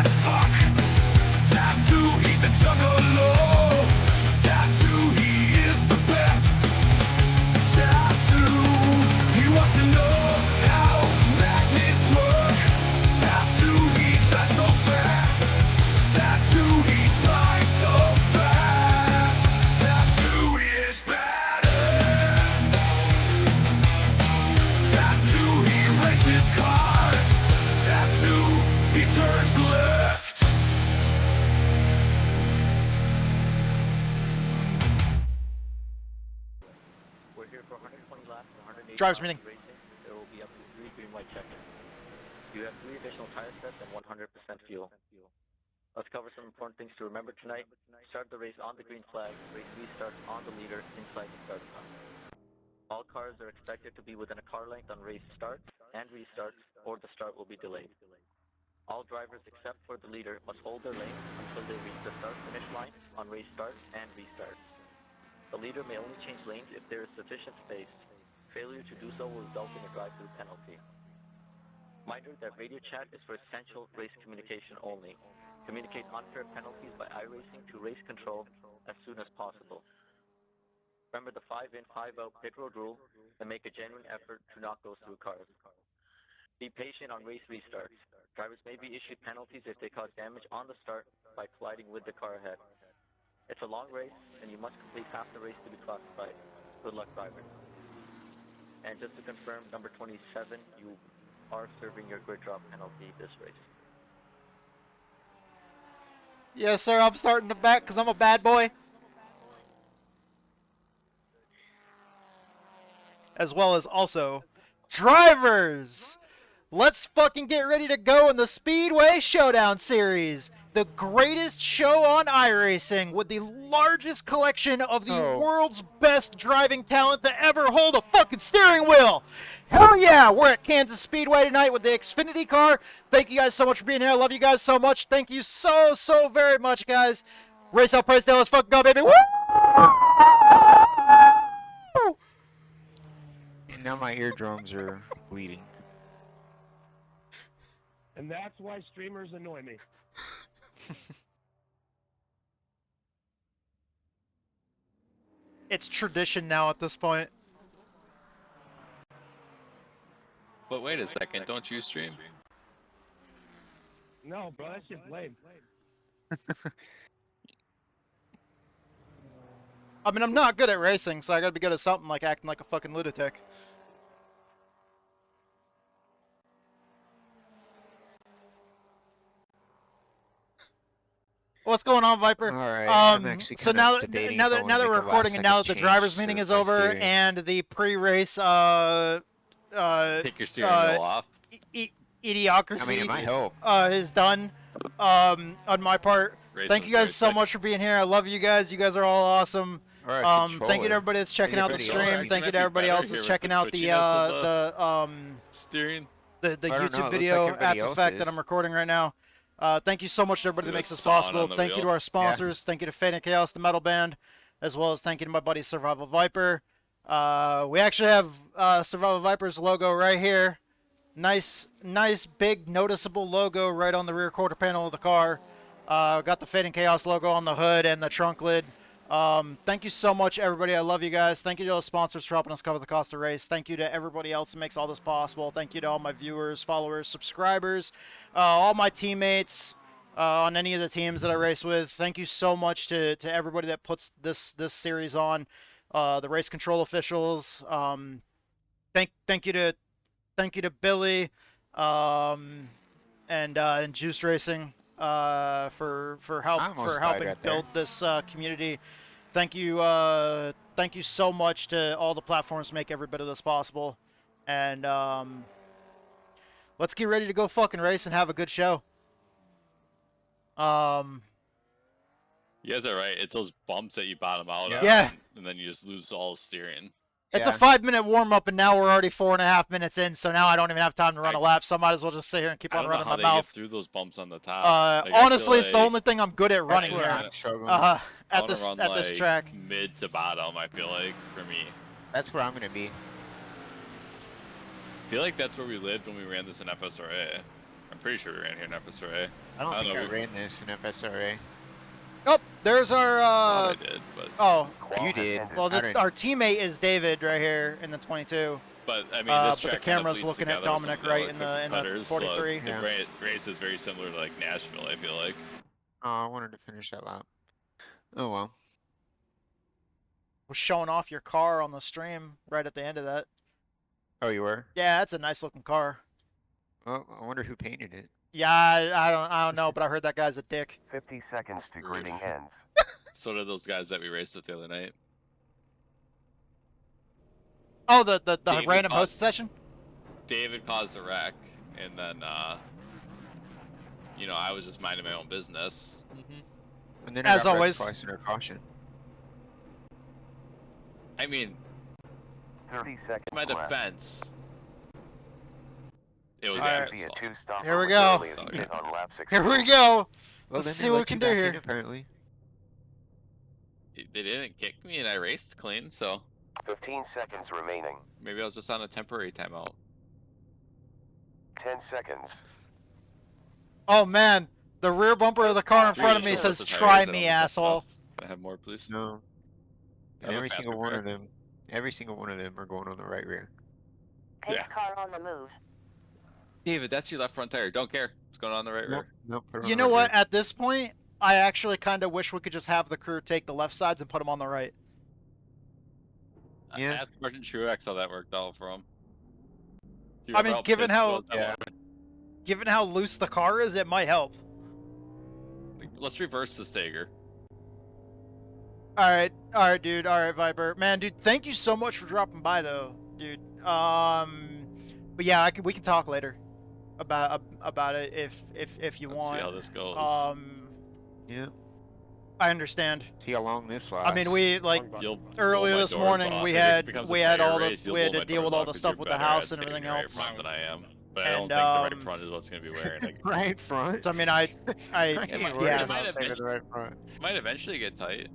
as fuck. Tattoo, he's a juggalo. Tattoo, he is the best. Tattoo, he wants to know how magnets work. Tattoo, he drives so fast. Tattoo, he drives so fast. Tattoo is badass. Tattoo, he races cars. Tattoo, he turns left. We're here for 120 laps and 180 Drivers miles meeting. racing. There will be up to 3 green white checkers. You have 3 additional tire sets and 100% fuel. Let's cover some important things to remember tonight. Start the race on the green flag. Race restarts on the leader inside the start line. All cars are expected to be within a car length on race starts and restarts, or the start will be delayed. All drivers except for the leader must hold their lane until they reach the start-finish line on race starts and restarts. The leader may only change lanes if there is sufficient space. Failure to do so will result in a drive-through penalty. Reminder that radio chat is for essential race communication only. Communicate unfair penalties by iRacing to race control as soon as possible. Remember the 5-in, 5-out pit road rule and make a genuine effort to not go through cars. Be patient on race restarts. Drivers may be issued penalties if they cause damage on the start by colliding with the car ahead. It's a long race, and you must complete half the race to be classified. Good luck, drivers. And just to confirm, number 27, you are serving your grid drop penalty this race. Yes, sir. I'm starting the back because I'm a bad boy. As well as also drivers. Let's fucking get ready to go in the Speedway Showdown Series. The greatest show on iRacing with the largest collection of the world's best driving talent to ever hold a fucking steering wheel. Hell yeah, we're at Kansas Speedway tonight with the Xfinity car. Thank you guys so much for being here. I love you guys so much. Thank you so very much, guys. Race out, Price Day. Let's fucking go, baby. Woo! Now my eardrums are bleeding. And that's why streamers annoy me. It's tradition now at this point. But wait a second, don't you stream? No, bro, that shit's lame. I mean, I'm not good at racing, so I gotta be good at something like acting like a fucking lunatic. What's going on, Viper? All right, I'm actually so kinda now debating that if I wanna we're make a recording and now that the last-second drivers change meeting to is my over steering. and the pre-race Take your steering wheel off. idiocracy I mean, it might help. is done on my part. Race Thank was you guys very so sick. much for being here. I love you guys. You guys are all awesome. All right, Thank you to controller. everybody that's checking out the Anybody stream. else? Thank you to everybody else that's checking out the Steering. the I don't know, it YouTube looks video like everybody at the else fact that is. I'm recording right now. Thank you so much to everybody that Look at makes the this sawn possible. on the Thank you to wheel. our sponsors. Thank you to Fate and Chaos, the metal band, as well as thank you to my buddy Survival Viper. We actually have Survival Viper's logo right here. Nice, big, noticeable logo right on the rear quarter panel of the car. Got the Fate and Chaos logo on the hood and the trunk lid. Thank you so much, everybody. I love you guys. Thank you to those sponsors for helping us cover the cost of the race. Thank you to everybody else that makes all this possible. Thank you to all my viewers, followers, subscribers, all my teammates on any of the teams that I race with. Thank you so much to everybody that puts this series on. The race control officials. Thank you to Billy and Juice Racing for helping right build this community. Thank you so much to all the platforms to make every bit of this possible. And let's get ready to go fucking race and have a good show. You guys are right. It's those bumps that you bottom out on, Yeah. and then you just lose all steering. It's a 5-minute warm-up, and now we're already 4.5 minutes in, so now I don't even have time to run a lap, so I might as well just sit here and keep on running my I don't know how they mouth. get through those bumps on the top. Like, I feel Honestly, it's the like only thing I'm good at running where here. I'm struggling. I At wanna this run, at this like, track. mid to bottom, I feel like, for me. That's where I'm gonna be. I feel like that's where we lived when we ran this in FSRA. I'm pretty sure we ran here in FSRA. I don't I don't think I know, ran this in FSRA. Oh, there's our. I did, but Oh, You did. well, I didn't. our teammate is David right here in the 22. I mean, this But the track kind of camera's bleeds looking at together with some Dominic of the right other in cookie the cutters, 43. So Yeah. the race is very similar to like Nashville. I feel like. Oh, I wanted to finish that lap. Oh well. Was showing off your car on the stream right at the end of that. Oh, you were? Yeah, that's a nice looking car. Well, I wonder who painted it. Yeah, I don't know, but I heard that guy's a dick. 50 seconds to Rude. gridding ends. So did those guys that we raced with the other night. Oh, the David random Bob- host session. David caused a wreck, and then you know, I was just minding my own business. And then As I got wrecked always. twice under caution. I mean, 30 seconds in my left. defense, it was All right. Avid's Be a fault. two-stopper Here we with go. early as you get on lap 16. Here we go. Well, Let's then see they what we let can you do back here. in, apparently. They didn't kick me, and I raced clean, so 15 seconds remaining. maybe I was just on a temporary timeout. 10 seconds. Oh man, the rear bumper of the car in front of me Really says shows the "Try tires, I me, don't think that's asshole." enough. Can I have more, please? No. I And have a every single faster one car. of them, are going on the right rear. Pace Yeah. car on the move. David, that's your left front tire. Don't care. It's going on the right rear. Nope, put it on You the know right what? rear. At this point, I actually kind of wish we could just have the crew take the left sides and put them on the right. Yeah. Ask Sergeant Truex how that worked out for him. Do you I remember mean, given pissed he how- was that Yeah. morning? Given how loose the car is, it might help. Like, let's reverse the Stager. All right, dude. All right, Viper. Man, dude, thank you so much for dropping by, though, dude. But yeah, we can talk later about it if you Let's want. see how this goes. Yeah. I understand. See how long this lasts. I mean, we like You'll earlier blow my this doors morning off. we If it had becomes a we had tighter all the race, you'll we had blow to my deal with doors all off the 'cause stuff you're with the better house at and everything skating right else. front than I am. But I And, don't think the right front is what's going to be wearing. Like, right front. So I mean, I ain't might- worried yeah. it might about saving have the right front. might eventually get tight.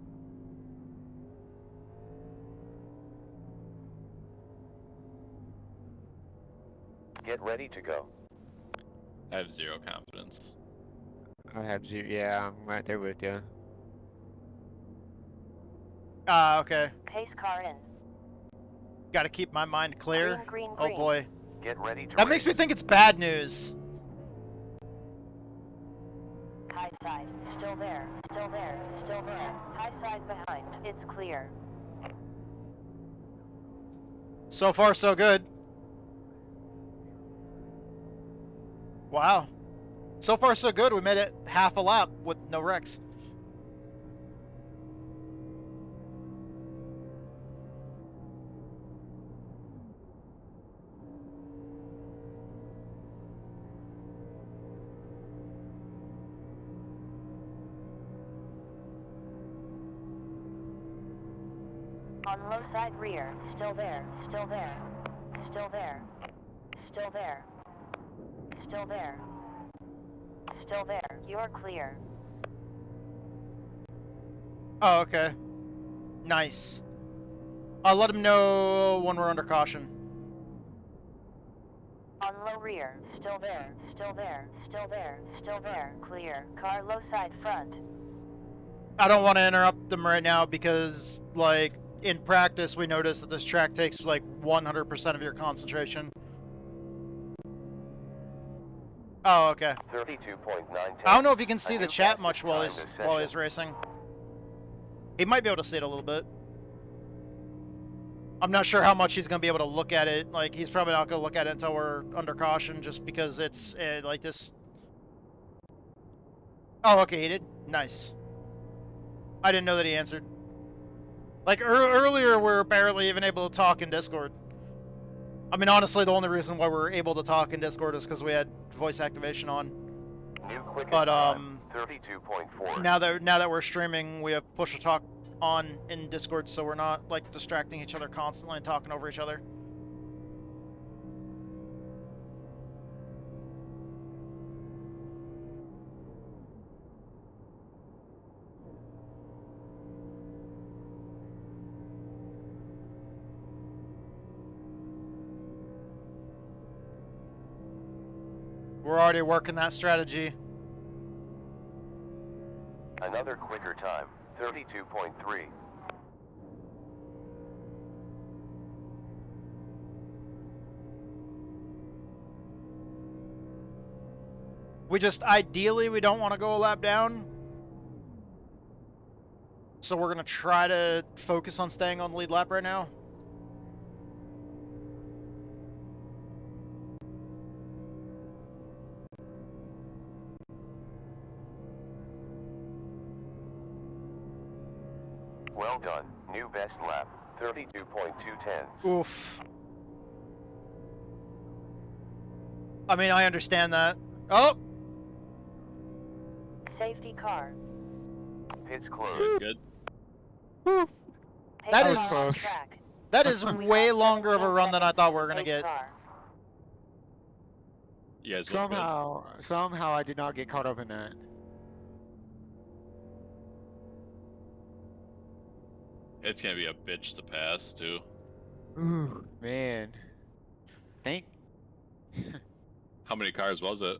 Get ready to go. I have zero confidence. I have zero. Yeah, I'm right there with you. Okay. Pace car in. Got to keep my mind clear. Green, green, Oh green. boy, Get ready to that makes me race. think it's bad news. High side. Still there. Still there. Still there. High side behind. It's clear. So far, so good. Wow. So far, so good. We made it half a lap with no wrecks. On low side rear. Still there. Still there. Still there. Still there. Still there. Still there. You're clear. Oh, okay. Nice. I'll let him know when we're under caution. On low rear. Still there. Still there. Still there. Still there. Clear. Car low side front. I don't want to interrupt them right now because, like, in practice, we noticed that this track takes, like, 100% of your concentration. Oh, okay. 32.9. I don't know if you can see A the new chat fastest much while time he's this while he's session. racing. He might be able to see it a little bit. I'm not sure how much he's gonna be able to look at it. Like, he's probably not gonna look at it until we're under caution, just because it's like this. Oh, okay, he did. Nice. I didn't know that he answered. Like earlier, we were barely even able to talk in Discord. I mean, honestly, the only reason why we're able to talk in Discord is because we had voice activation on. New quickest But time, 32.4. now that we're streaming, we have push to talk on in Discord, so we're not like distracting each other constantly and talking over each other. We're already working that strategy. Another quicker time, 32.3. We just, ideally, we don't want to go a lap down. So we're going to try to focus on staying on the lead lap right now. Well done. New best lap, 32.210. Oof. I mean, I understand that. Oh! Safety car. Pits That closed. was good. Pace That car is- on track. That is We way got longer of a 17 run than I seconds thought to we were the going to pace get. car. You guys look good. Somehow I did not get caught up in that. It's gonna be a bitch to pass too. Ooh, man. Thank. How many cars was it?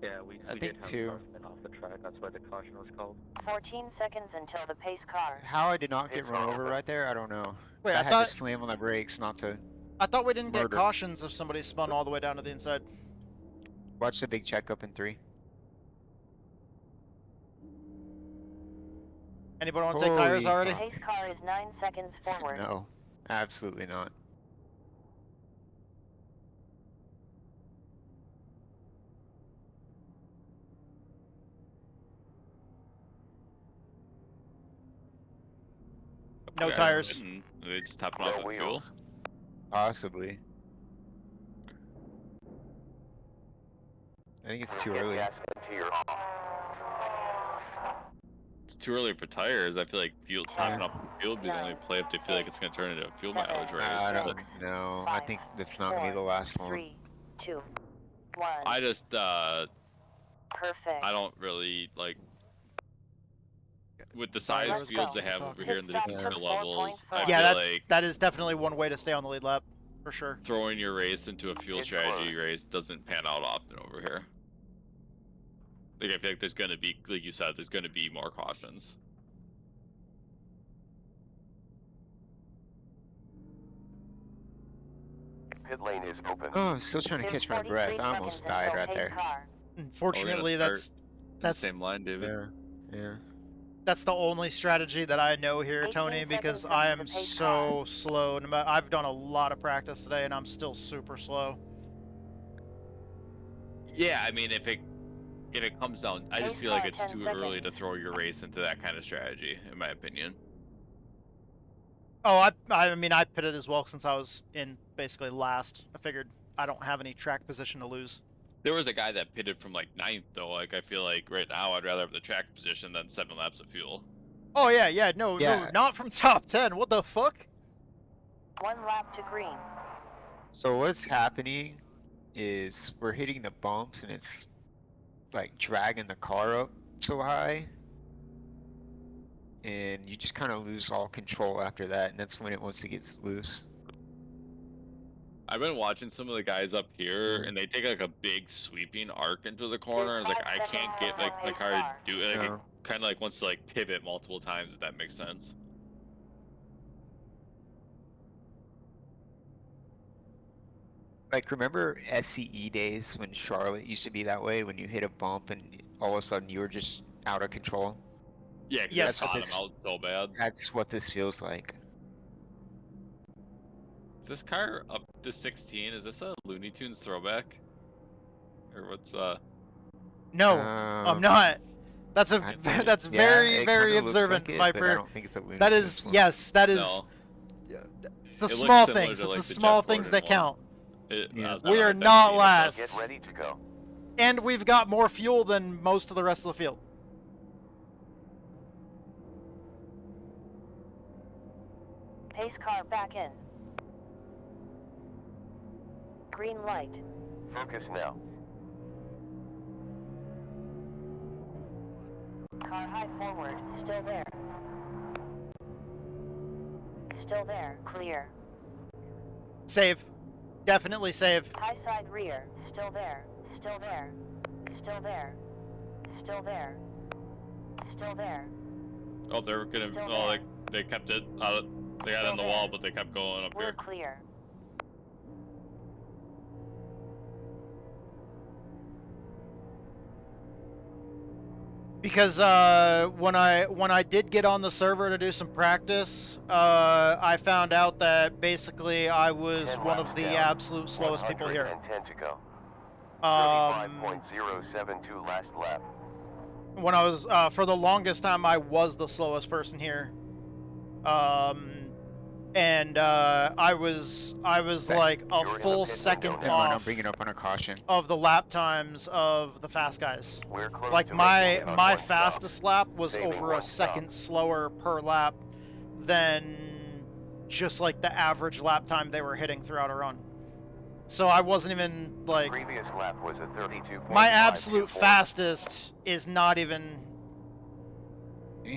Yeah, we I did think have two. a car spin off the track. That's why the caution was called. 14 seconds until the pace car. How I did not get It's run all over open. right there, I don't know. Wait, I I had thought- to slam on the brakes not to I thought we didn't get Murder. cautions if somebody spun all the way down to the inside. watch the big checkup in 3. Anybody want to take tires Holy already? fuck. Pace car is 9 seconds forward. No, absolutely not. No You guys tires. didn't. They just topping No off with fuel. wheels. Possibly. I think it's too Get early. gas into your It's too early for tires. I feel like fuel topping off with fuel would be the only play if they feel like it's gonna turn into a fuel mileage race. I but don't know. I think that's not gonna be the last one. 3, 2, 1. I just Perfect. I don't really like with the size Let's fields go. they have over Pit here and the stop different for skill 4.4. levels. I Yeah, feel like that is definitely one way to stay on the lead lap, for sure. throwing your race into a fuel It's strategy close. race doesn't pan out often over here. Like I feel like there's gonna be, like you said, there's gonna be more cautions. pit lane is open. Oh, I'm still trying to There's catch my 43 breath. I seconds almost until died right pace there. car. Unfortunately, start that's In the that's same line, David. Yeah. that's the only strategy that I know here, 18 Tony, because seconds I until am the pace so slow. No matter, I've done a lot of practice today, and I'm still super slow. Yeah, I mean if it comes down, I just Pace feel like car, it's 10 too early to seconds. throw your race into that kind of strategy, in my opinion. Oh, I mean, I pitted as well since I was in basically last. I figured I don't have any track position to lose. There was a guy that pitted from like 9th though. Like I feel like right now I'd rather have the track position than 7 laps of fuel. Oh yeah, no, Yeah. not from top 10. What the fuck? 1 lap to green. So what's happening is we're hitting the bumps and it's like dragging the car up so high. And you just kind of lose all control after that, and that's when it wants to get loose. I've been watching some of the guys up here, and they take like a big sweeping arc into the corner. And it's like I can't get like the car to do it. Like, No. it kind of like wants to like pivot multiple times. If that makes sense. Like, remember SCE days when Charlotte used to be that way, when you hit a bump and all of a sudden you were just out of control? Yeah, because Yes. I saw them This- out so bad. That's what this feels like. Is this car up to 16? Is this a Looney Tunes throwback? Or what's No, I'm Um, not. That's a I think- that's yeah, very it very kinda looks observant, like it, but I Viper. don't think it's a Looney That Tunes is one. yes, that is. no? It's the It looks small similar things. to, It's like, the the small Jeff things that Gordon one. count. Yeah. that's We not are I've not seen it, last. Get ready to go. And we've got more fuel than most of the rest of the field. Pace car back in. Green light. Focus now. Car high forward. Still there. Still there. Clear. Save, definitely save. High side rear. Still there. Still there. Still there. Still there. Still there. Oh, they're gonna. Still Oh, there. they kept it. They got it Still on the there. wall, but they kept going up We're here. clear. Because when I did get on the server to do some practice, I found out that basically I was 10 one laps of the down. absolute slowest people here. 110 to go. Um, 35.072 last lap. when I was for the longest time, I was the slowest person here. And I was like a You're in the full pit second window Then now. I'm off bringing up on a caution. of the lap times of the fast guys. We're close Like to making it on my one stop. fastest lap was Saving over a one stop. second slower per lap than just like the average lap time they were hitting throughout a run. So I wasn't even like Previous lap was a 32.524. my absolute fastest is not even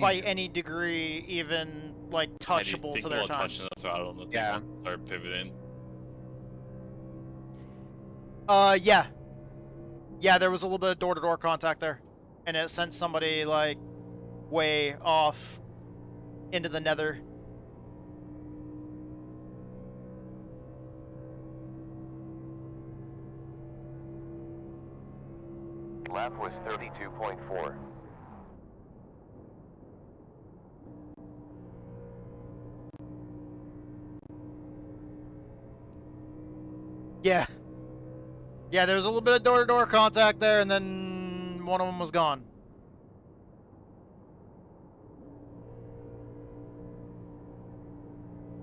by any degree even like touchable to their times. Touching the throttle and the thing Yeah. will start pivoting. Yeah. Yeah, there was a little bit of door-to-door contact there. And it sent somebody, like, way off into the nether. Lap was 32.4. Yeah. Yeah, there was a little bit of door-to-door contact there, and then one of them was gone.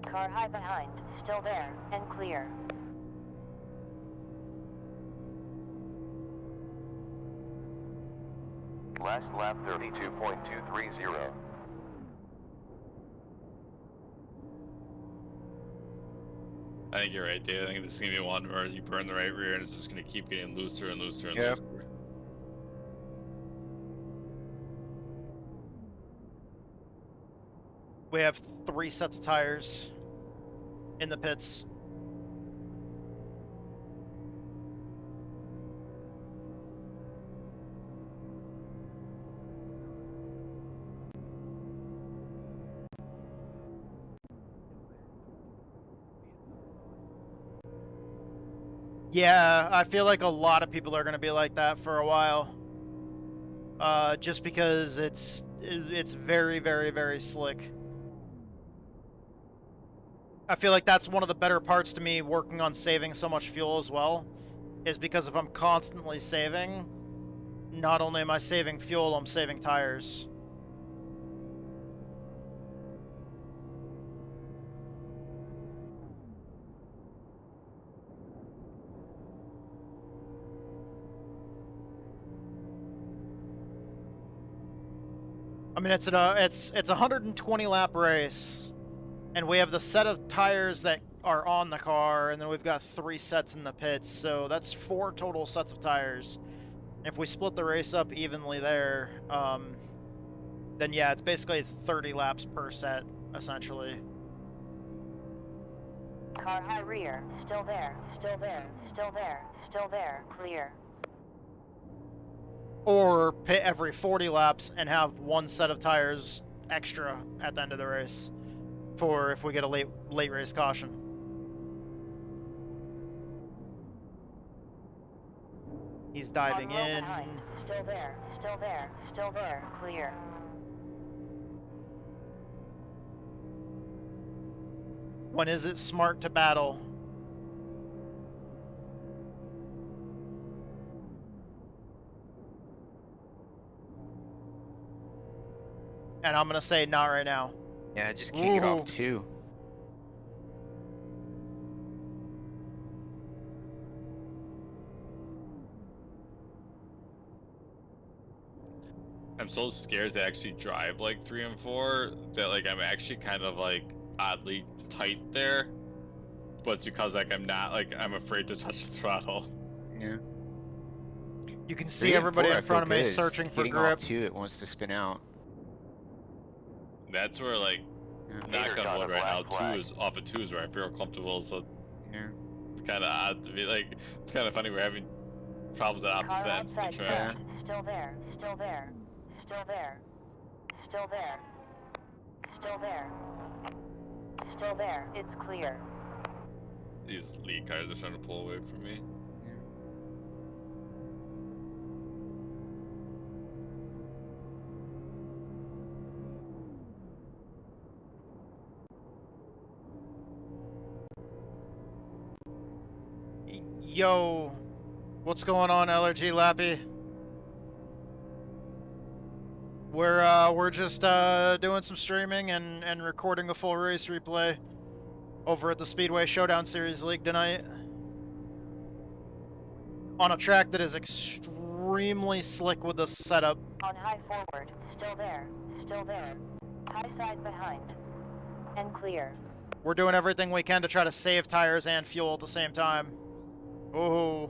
Car high behind. Still there. And clear. Last lap 32.230. I think you're right, Dave. I think this is gonna be one where you burn the right rear and it's just gonna keep getting looser and looser and Yep. looser. We have 3 sets of tires in the pits. Yeah, I feel like a lot of people are going to be like that for a while. Just because it's very, very, very slick. I feel like that's one of the better parts to me working on saving so much fuel as well, is because if I'm constantly saving, not only am I saving fuel, I'm saving tires. I mean, it's a 120 lap race, and we have the set of tires that are on the car, and then we've got 3 sets in the pits, so that's 4 total sets of tires. If we split the race up evenly there, then yeah, it's basically 30 laps per set, essentially. Car high rear. Still there. Still there. Still there. Still there. Clear. Or pit every 40 laps and have 1 set of tires extra at the end of the race for if we get a late race caution. He's diving On low in. behind. Still there. Still there. Still there. Clear. When is it smart to battle? And I'm gonna say not right now. Yeah, just kick it off Ooh. too. I'm so scared to actually drive like 3 and 4 that like I'm actually kind of like oddly tight there. But it's because like I'm afraid to touch the throttle. Yeah. You can see everybody in front of me searching for Getting grip. off too, it wants to spin out. That's where like knock Haters on on wood a right now, black flag. 2 is off of 2 is where I feel comfortable, so Yeah. it's kinda odd to be like it's kinda funny we're having Problems at Car opposite ends of the outside track. front. Still there. Still there. Still there. Still there. Still there. Still there. It's clear. These lead cars are trying to pull away from me. Yo, what's going on, LRG Lappy? We're just doing some streaming and recording a full race replay over at the Speedway Showdown Series League tonight on a track that is extremely slick with the setup. On high forward. Still there. Still there. High side behind. And clear. We're doing everything we can to try to save tires and fuel at the same time. Oh.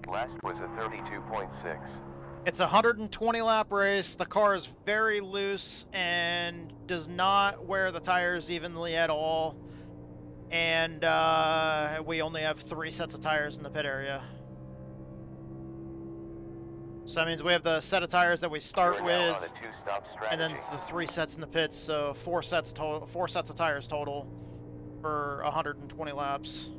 Last was a 32.6. It's a 120 lap race. The car is very loose and does not wear the tires evenly at all. And we only have 3 sets of tires in the pit area. So that means we have the set of tires that we start We're now with, on a two-stop and then strategy. the 3 sets in the pits. So 4 sets total, 4 sets of tires total for 120 laps.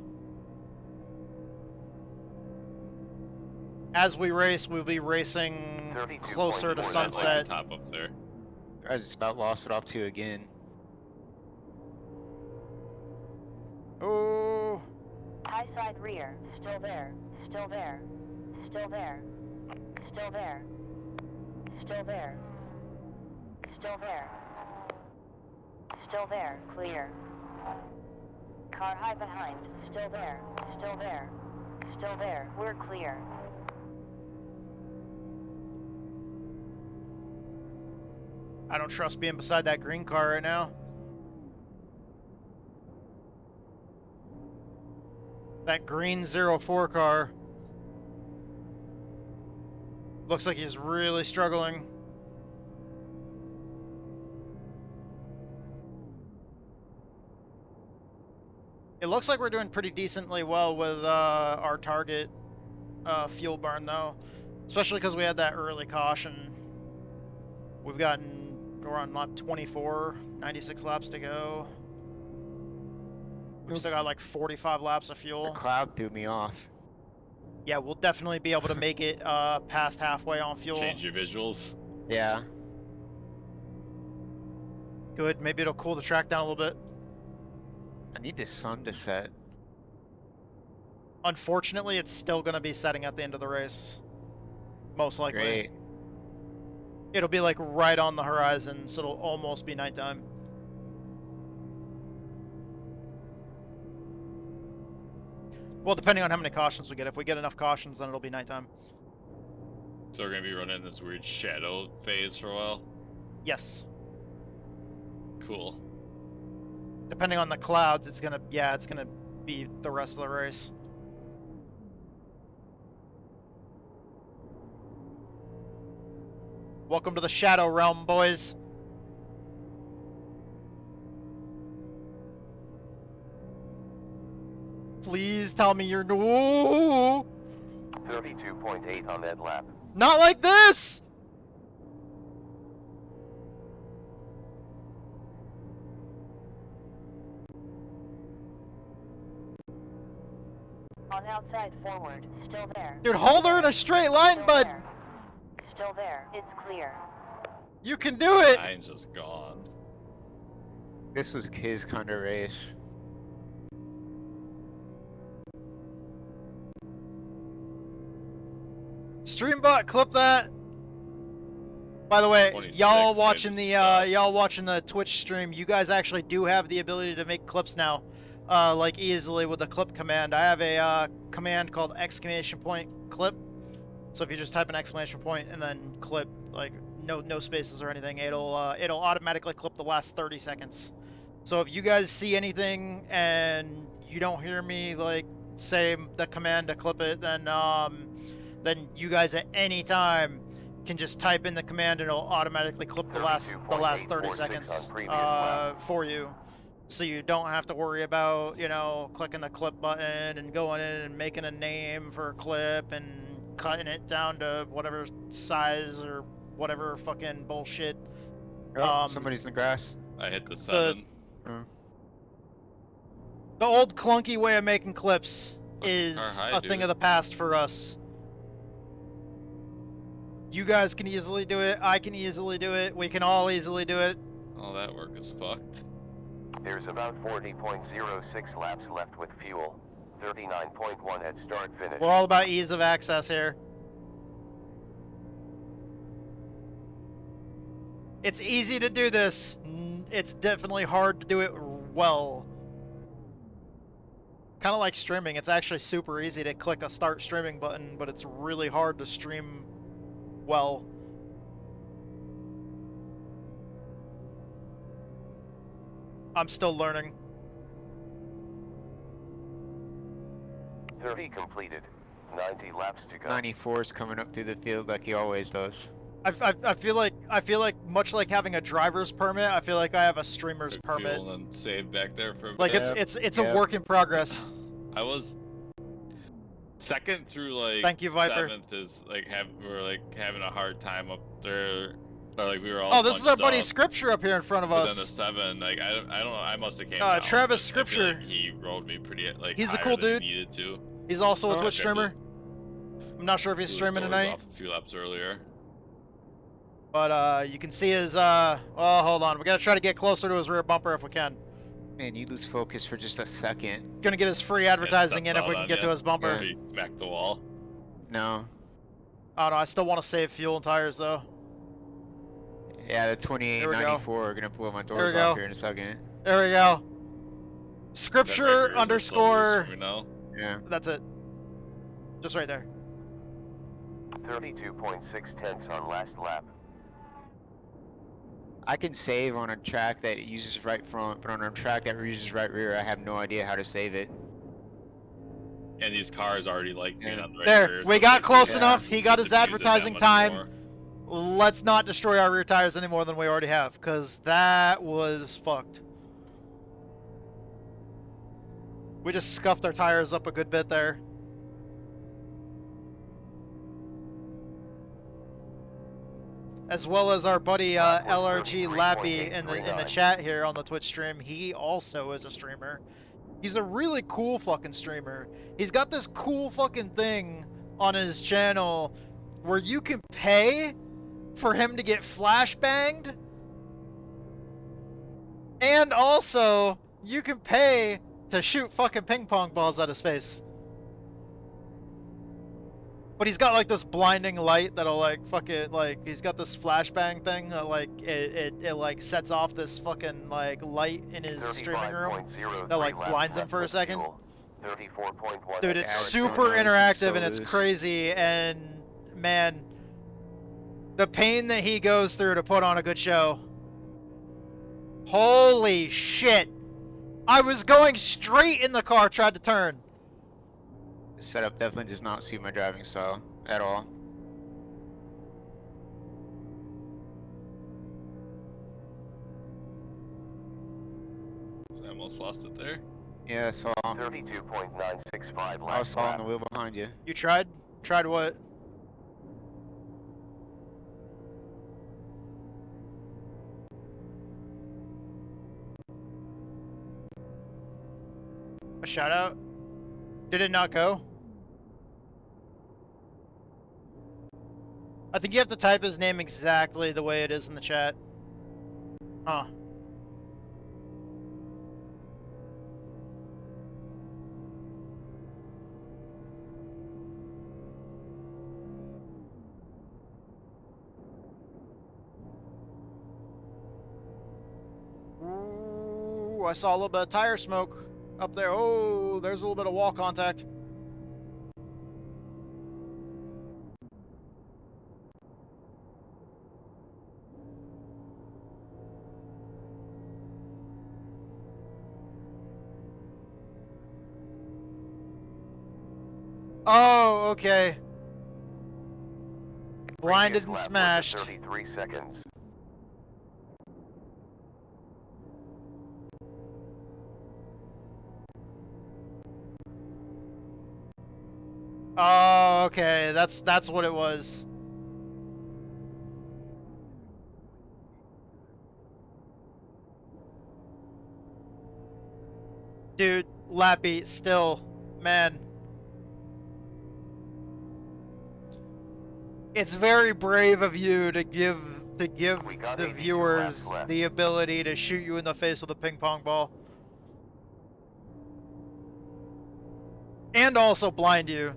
As we race, we'll be racing 32.4. closer to That's I like sunset. the top up there. I just about lost it off too again. Oh, High side rear. Still there. Still there. Still there. Still there. Still there. Still there. Still there. Clear. Car high behind. Still there. Still there. Still there. We're clear. I don't trust being beside that green car right now. That green 04 car. Looks like he's really struggling. It looks like we're doing pretty decently well with our target fuel burn, though. Especially because we had that early caution. We're on lap 24, 96 laps to go. We've still got like 45 laps of The fuel. cloud threw me off. Yeah, we'll definitely be able to make it past halfway on fuel. Change your visuals. Yeah. Good, maybe it'll cool the track down a little bit. I need the sun to set. Unfortunately, it's still going to be setting at the end of the race. Most likely. Great. It'll be like right on the horizon, so it'll almost be nighttime. Well, depending on how many cautions we get. If we get enough cautions, then it'll be nighttime. So we're gonna be running this weird shadow phase for a while. Yes. Cool. Depending on the clouds, it's gonna be the rest of the race. Welcome to the Shadow Realm, boys. Please tell me you're no. 32.8 on that lap. Not like this. On outside forward. Still there. Dude, hold her in a straight line, Still bud. there. Still there. It's clear. You can do it. Mine's just gone. This was his kind of race. Streambot, clip that. By the way, 26 y'all watching the stuff. Twitch stream, you guys actually do have the ability to make clips now, like easily with the clip command. I have a command called !clip. So if you just type an ! and then clip, like no spaces or anything. It'll automatically clip the last 30 seconds. So if you guys see anything and you don't hear me like say the command to clip it, then you guys at any time can just type in the command and it'll automatically clip the last 30 seconds for you. So you don't have to worry about, you know, clicking the clip button and going in and making a name for a clip and cutting it down to whatever size or whatever fucking bullshit. Oh, somebody's in the grass. I hit the 7. The old clunky way of making clips is Hi, a thing dude. of the past for us. You guys can easily do it. I can easily do it. We can all easily do it. All that work is fucked. There's about 40.06 laps left with fuel. 39.1 at start finish. We're all about ease of access here. It's easy to do this. It's definitely hard to do it well. Kind of like streaming. It's actually super easy to click a start streaming button, but it's really hard to stream well. I'm still learning. 30 completed. 90 laps to go. 94 is coming up through the field like he always does. I feel like much like having a driver's permit, I feel like I have a streamer's Took permit. fuel and saved back there for a Like bit. it's a work in progress. I was second through like Thank you, Viper. 7th is like we're like having a hard time up there. Or like we were all Oh, this is our bunched buddy up, Scripture up here in front of but then the us. 7, like I don't know, I must have came down, Travis but I feel Scripture. like he rode me pretty like He's a higher cool than dude. he needed to. He's also a Oh, Twitch okay, streamer. I'm not sure if he's Blew his streaming doors tonight, off a few laps earlier. but you can see his. Oh, hold on. We gotta try to get closer to his rear bumper if we can. Man, you lose focus for just a second. Gonna get his free advertising in steps if we out can on get to ya. his bumper. Or he smacked the wall. No. I don't know. I still want to save fuel and tires though. Yeah, the Here we go. 2894 are gonna blow my doors we off go. here in a second. There we go. That Scripture Viper is a underscore. silver, you know? Yeah. That's it. Just right there. 32.6 tenths on last lap. I can save on a track that uses right front, but on a track that uses right rear, I have no idea how to save it. And these cars already like being Yeah. on the right There, rear, we so got they close can enough. He got just his abuse it that advertising much time. more. Let's not destroy our rear tires any more than we already have, because that was fucked. We just scuffed our tires up a good bit there. As well as our buddy LRG Lappy in the chat here on the Twitch stream. He also is a streamer. He's a really cool fucking streamer. He's got this cool fucking thing on his channel where you can pay for him to get flashbanged, and also you can pay to shoot fucking ping pong balls at his face. But he's got like this blinding light that'll like fucking like he's got this flashbang thing that like it like sets off this fucking like light in his streaming room that like blinds him for a second. 34.1. Dude, it's Alex super Jones is interactive so and it's loose. crazy, and man, the pain that he goes through to put on a good show. Holy shit. I was going straight in the car, tried to turn. The setup definitely does not suit my driving style at all. I almost lost it there. Yeah, I saw. 32.965 I last saw on lap. the wheel behind you. You tried? Tried what? A shout out? Did it not go? I think you have to type his name exactly the way it is in the chat. Huh. Ooh, I saw a little bit of tire smoke up there. Oh, there's a little bit of wall contact. Oh, okay. Blinded Previous and lap was smashed. 33 seconds. Oh, okay. That's what it was. Dude, Lappy, still, man. It's very brave of you to give We got the 82 laps viewers left. the ability to shoot you in the face with a ping pong ball. And also blind you.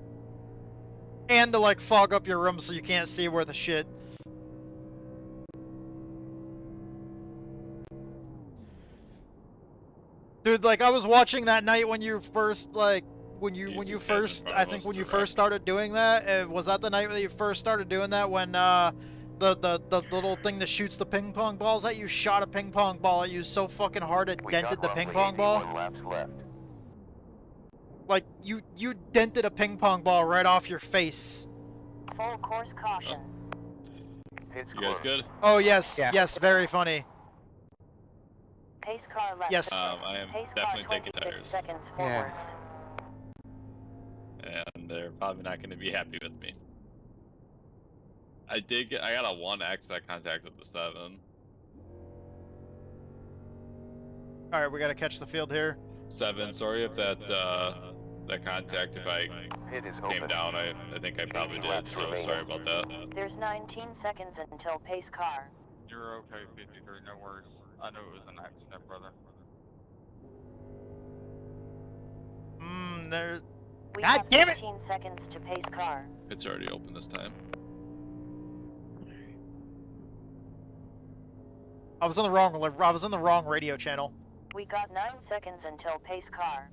And to like fog up your room so you can't see where the shit. Dude, like I was watching that night when you first like when you Jesus, guys in first front I of think us when you direct. first started doing that, was that the night that you first started doing that when the little thing that shoots the ping pong balls at you shot a ping pong ball at you so fucking hard it We dented got the roughly ping pong ball? 81 laps left. Like you dented a ping pong ball right off your face. Full course caution. Pits You guys closed. good? Oh yes, Yeah. yes, very funny. Pace car left. Yes. to pit. I am Pace definitely car taking 26 tires. seconds Yeah. forwards. And they're probably not going to be happy with me. I got a 1x that contact with the 7. All right, we gotta catch the field here. 7, sorry if that contact, if I Pit is came open. down, I think I probably 80 did, laps so remaining. sorry about that. There's 19 seconds until pace car. You're okay, 53, no worries. I knew it was an accident, brother. There's We God have damn it! 15 seconds to pace car. It's already open this time. I was in the wrong radio channel. We got 9 seconds until pace car.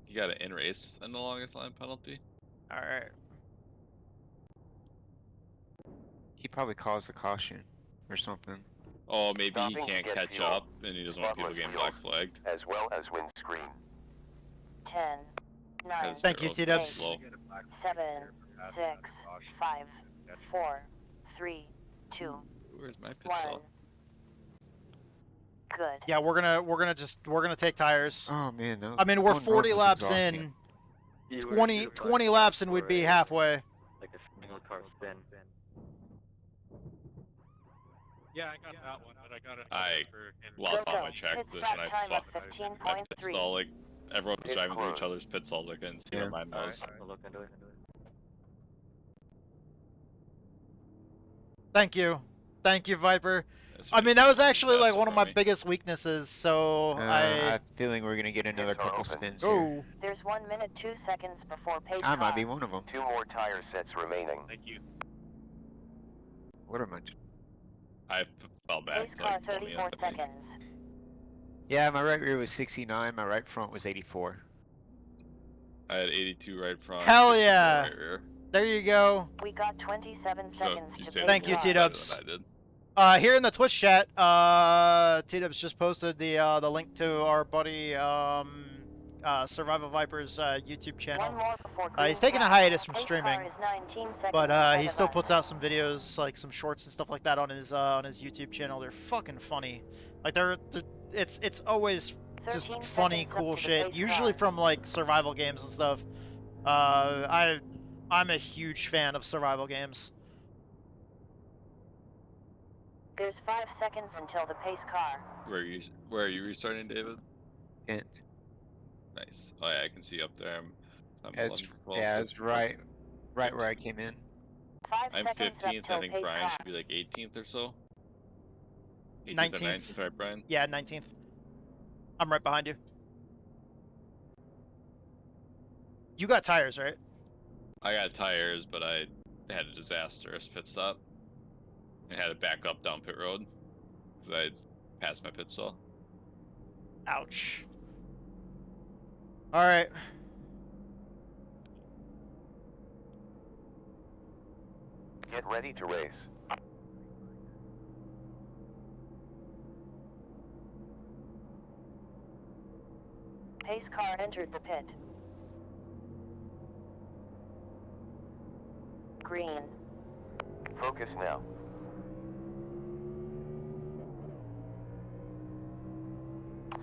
You got an in race and the longest line penalty? All right. He probably caused a caution or something. Oh, maybe he Stopping to can't get catch fuel. up and he doesn't want people Spotless getting black wheels. flagged. As well as windscreen. 10, 9, That's Thank you, real T-Dubs. slow. 7, 6, 5, 4, 3, 2, Where's my pit 1. stop? Good. Yeah, we're gonna take tires. Oh man, no. I mean, we're going 40 north was laps exhausting. in. You were 20 due 20 for laps and we'd be a, halfway. Like a single car spin. Yeah, I got that one, but I got it. I for lost Go, all go. my check Pit this stop and I time of fucked my pit 15.3. stall. Like, everyone was It's driving through each closed. other's pit stalls. I couldn't see Yeah. where mine was. I'll look into it. Thank you, Viper. It's I mean, just that was a actually like disaster one of for my me. biggest weaknesses. So I have a feeling we're gonna get another Pits are couple open. spins here. oh, There's 1 minute 2 seconds before pace I car. might be one of them. 2 more tire sets remaining. Thank you. What am I? I fell back Pace to car like 20, 34 I think. seconds. Yeah, my right rear was 69. My right front was 84. I had 82 right front. Hell 64 yeah. Right rear. there you go. We got 27 So seconds you to say pace Thank you, car. T-Dubs. I did. Here in the Twitch chat, T-Dubs just posted the link to our buddy Survival Viper's YouTube One channel. more before He's green taking a flag. hiatus from Pace streaming, car is 19 seconds but ahead he of still us. puts out some videos, like some shorts and stuff like that on his YouTube channel. They're fucking funny. Like it's always just 13 funny, seconds up cool to the shit. pace Usually car. from like survival games and stuff. I'm a huge fan of survival games. There's 5 seconds until the pace car. Where are you restarting, David? And Nice. Oh yeah, I can see up there. I'm as 11, 12, yeah, it's 13. right where I came in. 5 I'm seconds 15th. up till I think pace Brian car. should be like 18th or so. 18th 19th. or 19th, right, Brian? Yeah, 19th. I'm right behind you. You got tires, right? I got tires, but I had a disastrous pit stop. I had to back up down pit road because I passed my pit stall. Ouch. All right. Get ready to race. Pace car entered the pit. green. Focus now.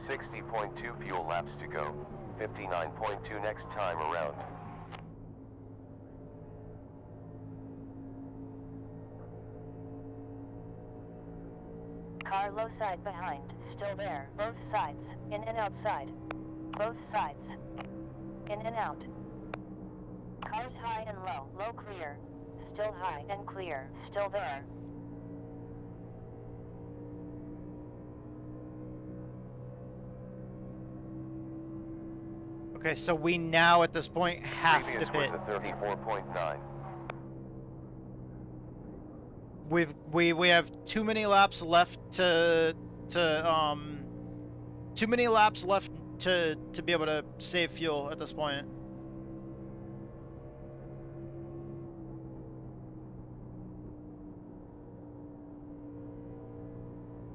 .2 fuel laps to go. 59.2 next time around. Car low side behind, still there. Both sides, in and outside. Both sides. In and out. Cars high and low, low clear. Still high and clear, still there. Okay, so we now at this point have Previous to pit. was a 34.9. We have too many laps left to too many laps left to be able to save fuel at this point.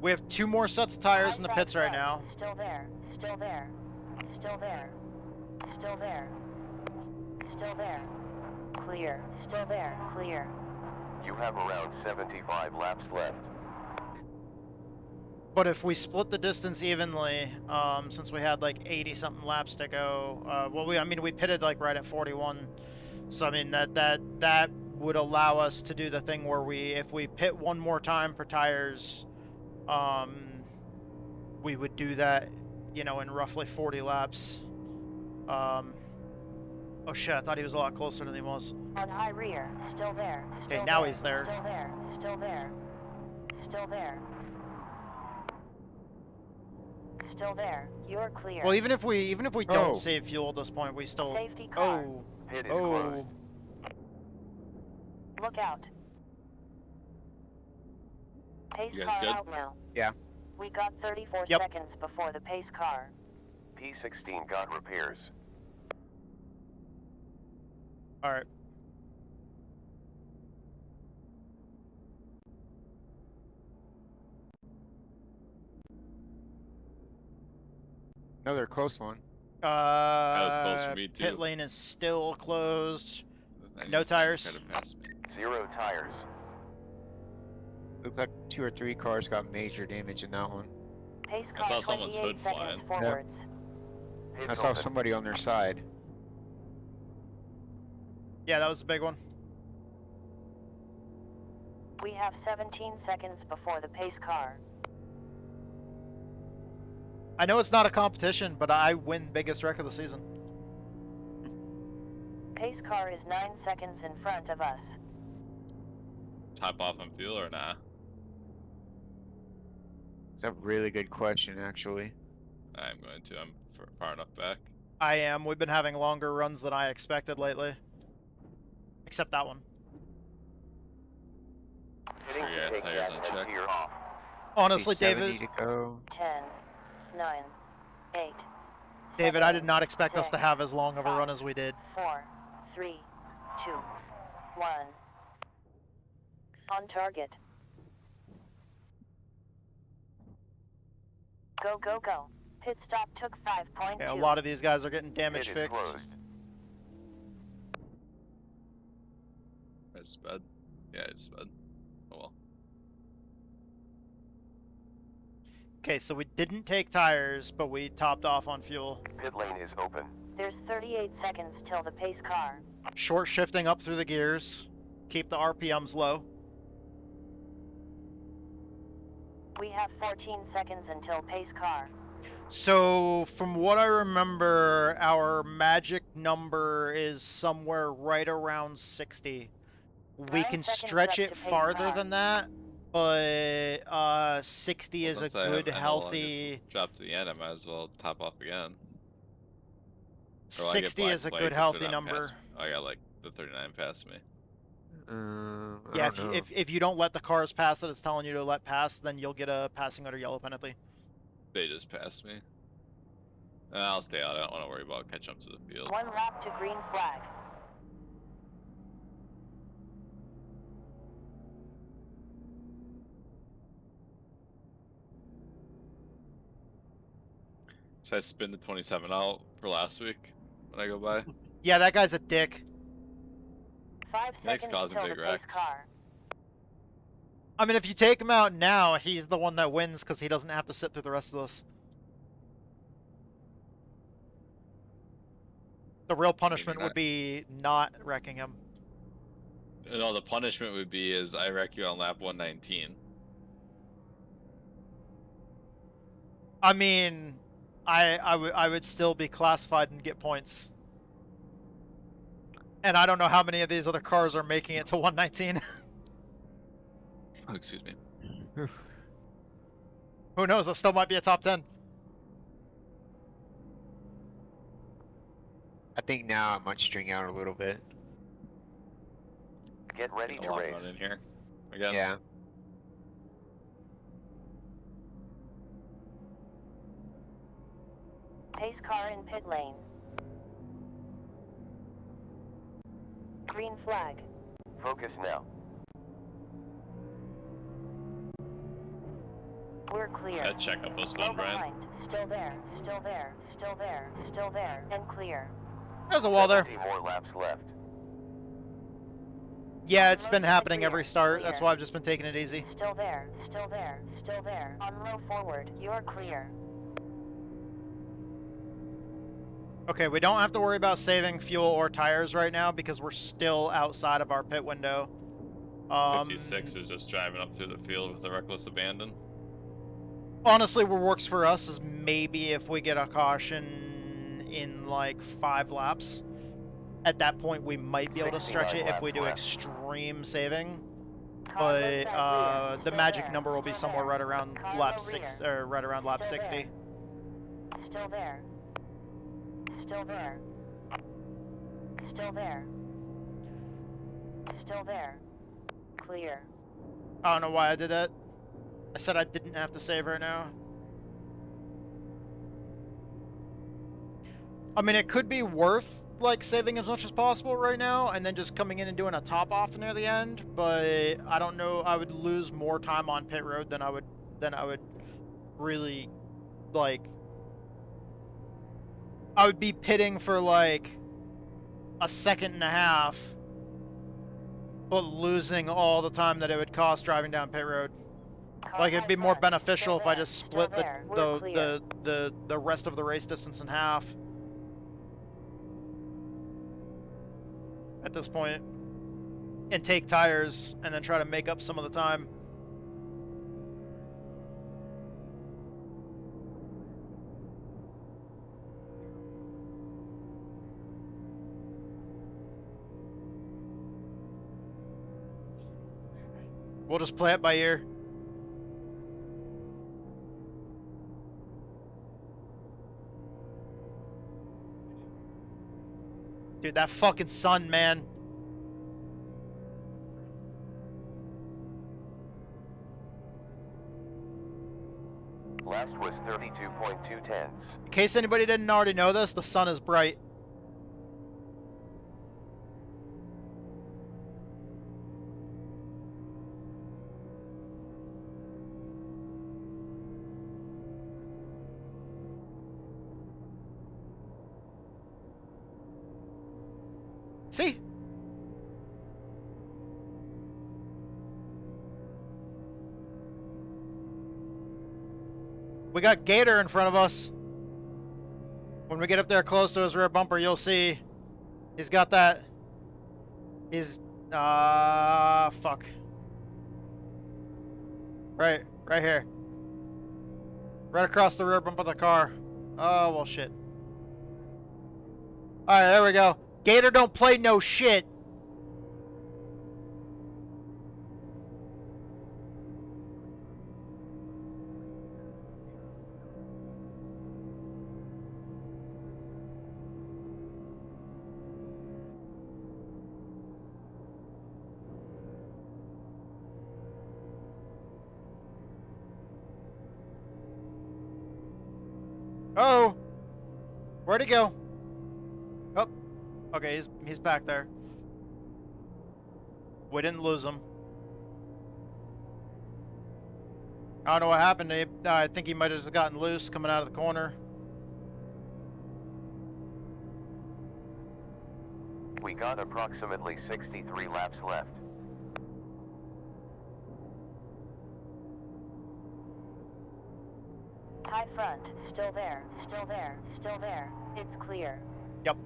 We have 2 more sets of tires in the pits right now. Still there, still there, still there, still there, still there. Clear, still there, clear. You have around 75 laps left. But if we split the distance evenly, since we had like 80 something laps to go, well, we pitted like right at 41, so I mean that would allow us to do the thing where if we pit one more time for tires, we would do that, you know, in roughly 40 laps. Oh shit! I thought he was a lot closer than he was. On high rear, still there. Still Okay, now there, he's there. Still there, still there, still there. Still there. You're clear. Well, even if we don't save fuel at this point, we still. Safety car. Oh. Pit is Oh. closed. Look out. Pace You guys car good? out now. Yeah. We got 34 Yep. seconds before the pace car. P16 got repairs. All right. Another close one. was close for me, too. Pit lane is still closed. Those 90 No tires. Kind of passed me. 0 tires. Looked like 2 or 3 cars got major damage in that one. Pace I car saw someone's 28 hood seconds flying. forwards. Pit I saw open. somebody on their side. Yeah, that was a big one. We have 17 seconds before the pace car. I know it's not a competition, but I win biggest wreck of the season. Pace car is 9 seconds in front of us. Top off on fuel or nah? It's a really good question, actually. I'm going to. I'm far enough back. I am. We've been having longer runs than I expected lately. Except that one. Hitting Yeah, to take tires gas unchecked. empty or off. Honestly, 70 David, to go. 10, 9, 8. David, I 7, did not expect us to 6, have as long of a 5, run as we did. 4, 3, 2, 1. On target. Go, go, go. Pit stop took 5.2. Okay, a lot of these guys are getting damage Pit is fixed. closed. It's sped. Yeah, it's sped. Oh well. Okay, so we didn't take tires, but we topped off on fuel. Pit lane is open. There's 38 seconds till the pace car. Short shifting up through the gears. Keep the RPMs low. We have 14 seconds until pace car. So, from what I remember, our magic number is somewhere right around 60. We 9 can seconds stretch left it to pace farther car. than that, but 60 is a Since I have good, NL, I healthy... just drop to the end. I might as well top off again. Or will I get 60 black is a flag good, if healthy they're not number. past- Oh, I got like the 39 past me. I Yeah, don't know. if you don't let the cars pass that it's telling you to let pass, then you'll get a passing under yellow penalty. They just passed me. I'll stay out. I don't want to worry about catching up to the field. 1 lap to green flag. Should I spin the 27 out for last week when I go by? Yeah, that guy's a dick. 5 Nick's seconds causing till the big pace wrecks. car. I mean, if you take him out now, he's the one that wins because he doesn't have to sit through the rest of this. The real punishment would be not wrecking him. No, the punishment would be is I wreck you on lap 119. I mean, I would still be classified and get points. And I don't know how many of these other cars are making it to 119. Oh, excuse me. Who knows? It still might be a top 10. I think now I might string out a little bit. Get ready A to long race. run in here. Again. Yeah. Pace car in pit lane. Green flag. Focus now. We're clear. That checkup was Slow fun, Brian. behind. Still there, still there, still there, still there, and clear. There's a wall there. 70 more laps left. Yeah, it's been happening every start. That's why I've just been taking it easy. Still there, still there, still there. On low forward, you're clear. Okay, we don't have to worry about saving fuel or tires right now because we're still outside of our pit window. 56 is just driving up through the field with a reckless abandon. Honestly, what works for us is maybe if we get a caution in like 5 laps. At that point, we might be able to stretch it if we do extreme saving. But the magic number will be somewhere right around lap 6 or right around lap 60. Still there. Still there. Still there. Still there. Clear. I don't know why I did that. I said I didn't have to save right now. I mean, it could be worth like saving as much as possible right now and then just coming in and doing a top off near the end, but I don't know. I would lose more time on pit road than I would really like. I would be pitting for like a second and a half, but losing all the time that it would cost driving down pit road. Like, it'd be more beneficial if I just split the rest of the race distance in half. At this point, and take tires and then try to make up some of the time. We'll just play it by ear. Dude, that fucking sun, man. Last was 32.2 tenths. In case anybody didn't already know this, the sun is bright. See? We got Gator in front of us. When we get up there close to his rear bumper, you'll see he's got that. He's fuck. Right here. Right across the rear bumper of the car. Oh, well, shit. Alright, there we go. Gator don't play no shit. Oh, where'd he go? Oh, okay, he's back there. We didn't lose him. I don't know what happened. I think he might have just gotten loose coming out of the corner. We got approximately 63 laps left. High front, still there, still there, still there. It's clear. Yep.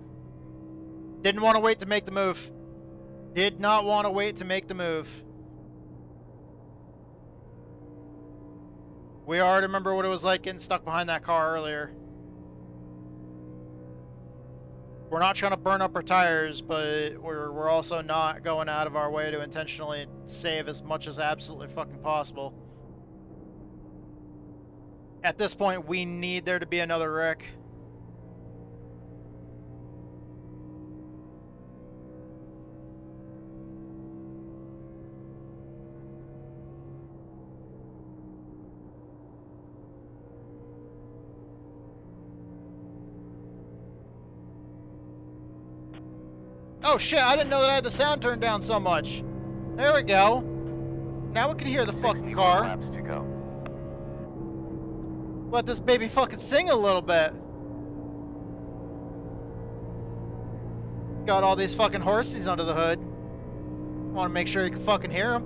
Didn't want to wait to make the move. Did not want to wait to make the move. We already remember what it was like getting stuck behind that car earlier. We're not trying to burn up our tires, but we're also not going out of our way to intentionally save as much as absolutely fucking possible. At this point, we need there to be another wreck. Oh shit, I didn't know that I had the sound turned down so much. There we go. Now we can hear the fucking 61 car. laps to go. Let this baby fucking sing a little bit. Got all these fucking horses under the hood. Want to make sure you can fucking hear them.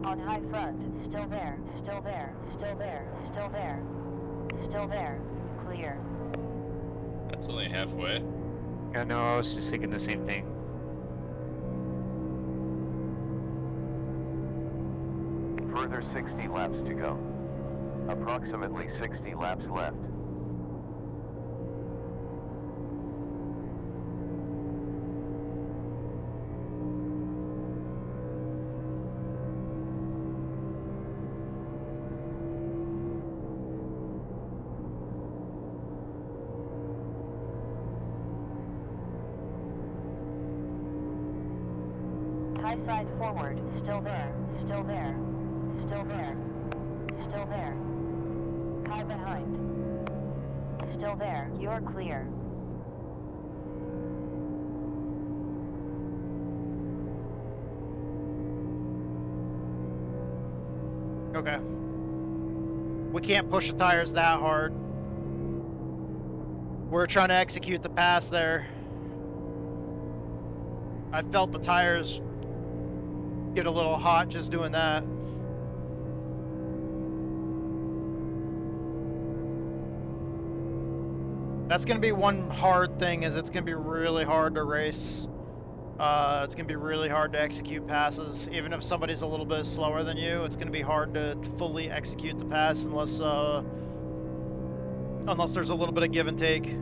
On high front, still there, still there, still there, still there. Still there. Clear. That's only halfway. Yeah, no, I was just thinking the same thing. Further 60 laps to go. Approximately 60 laps left. High side forward, still there, still there, still there, still there. High behind. Still there, you're clear. Okay. We can't push the tires that hard. We're trying to execute the pass there. I felt the tires get a little hot just doing that. That's going to be one hard thing, is it's going to be really hard to race. It's going to be really hard to execute passes. Even if somebody's a little bit slower than you, it's going to be hard to fully execute the pass unless there's a little bit of give and take.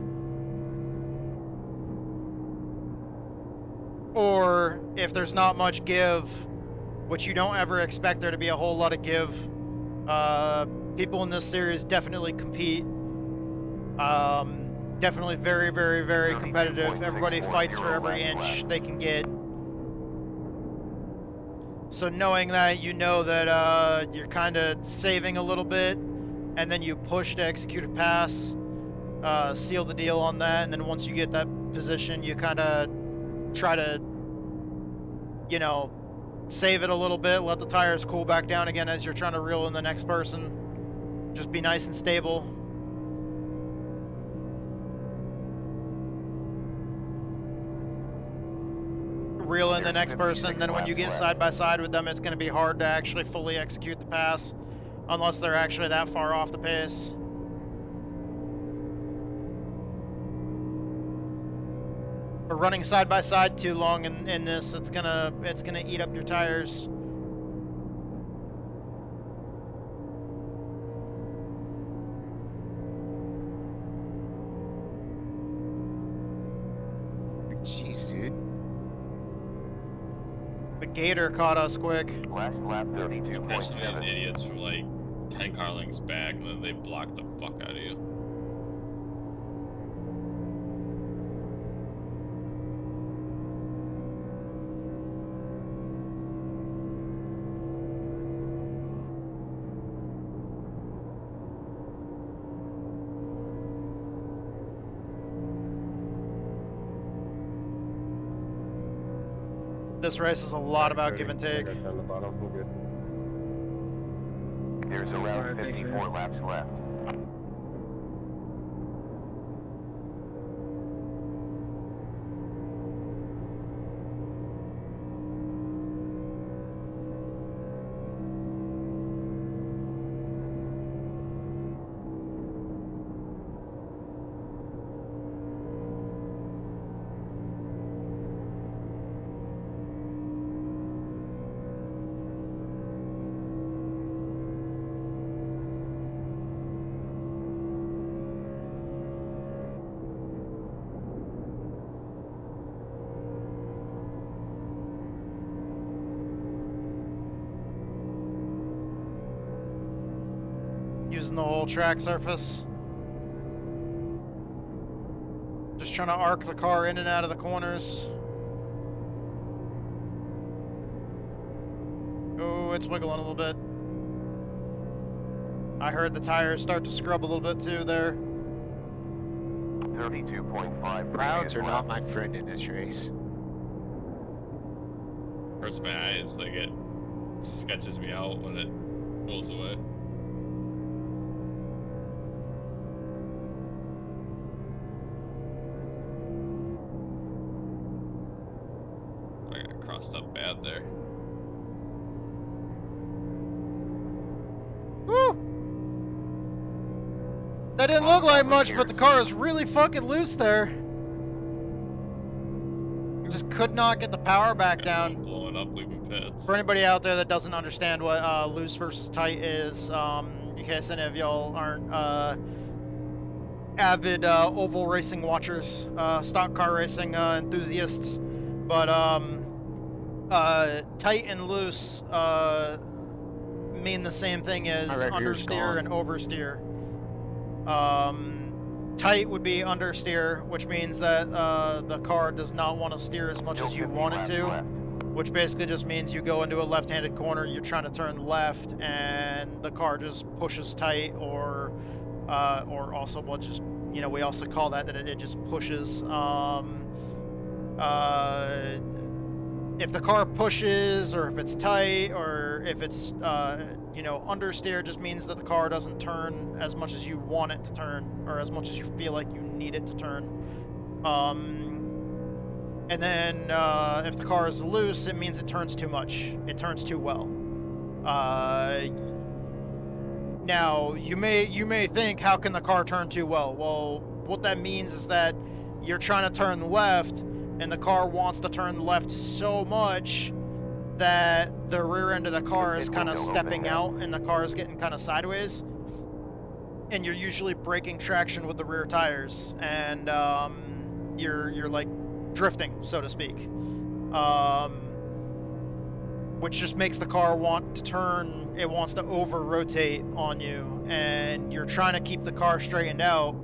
Or if there's not much give, which you don't ever expect there to be a whole lot of give. People in this series definitely compete. Definitely very, very, very competitive. Everybody fights for every inch they can get. So knowing that, you know that you're kind of saving a little bit, and then you push to execute a pass, seal the deal on that, and then once you get that position, you kind of try to, you know, save it a little bit, let the tires cool back down again as you're trying to reel in the next person. Just be nice and stable. Reel in the next person, then when you get side by side with them, it's going to be hard to actually fully execute the pass unless they're actually that far off the pace. But running side by side too long in this, it's gonna eat up your tires. Jeez, dude. The Gator caught us quick. Last lap Imagine these 32.7. idiots from like 10 car lengths back and then they block the fuck out of you. This race is a lot about give and take. There's around 54 laps left. Using the whole track surface. Just trying to arc the car in and out of the corners. Oh, it's wiggling a little bit. I heard the tires start to scrub a little bit too there. 32.5. Crowds are not my friend in this race. Hurts my eyes, like it sketches me out when it goes away. I got crossed up bad there. Woo! That didn't look like much, but the car is really fucking loose there. Just could not get the power back Got someone down. blowing up, leaving pits. For anybody out there that doesn't understand what loose versus tight is, in case any of y'all aren't avid oval racing watchers, stock car racing enthusiasts, but tight and loose mean the same thing as understeer and oversteer. Tight would be understeer, which means that the car does not want to steer as much as you want it to, which basically just means you go into a left-handed corner, you're trying to turn left, and the car just pushes tight, or also what just, you know, we also call that it just pushes. If the car pushes, or if it's tight, or if it's you know, understeer, just means that the car doesn't turn as much as you want it to turn, or as much as you feel like you need it to turn. And then if the car is loose, it means it turns too much. It turns too well. Now you may think, how can the car turn too well? Well, what that means is that you're trying to turn left, and the car wants to turn left so much that the rear end of the car is kind of stepping out, and the car is getting kind of sideways, and you're usually breaking traction with the rear tires, and you're like drifting, so to speak, which just makes the car want to turn. It wants to over rotate on you, and you're trying to keep the car straightened out.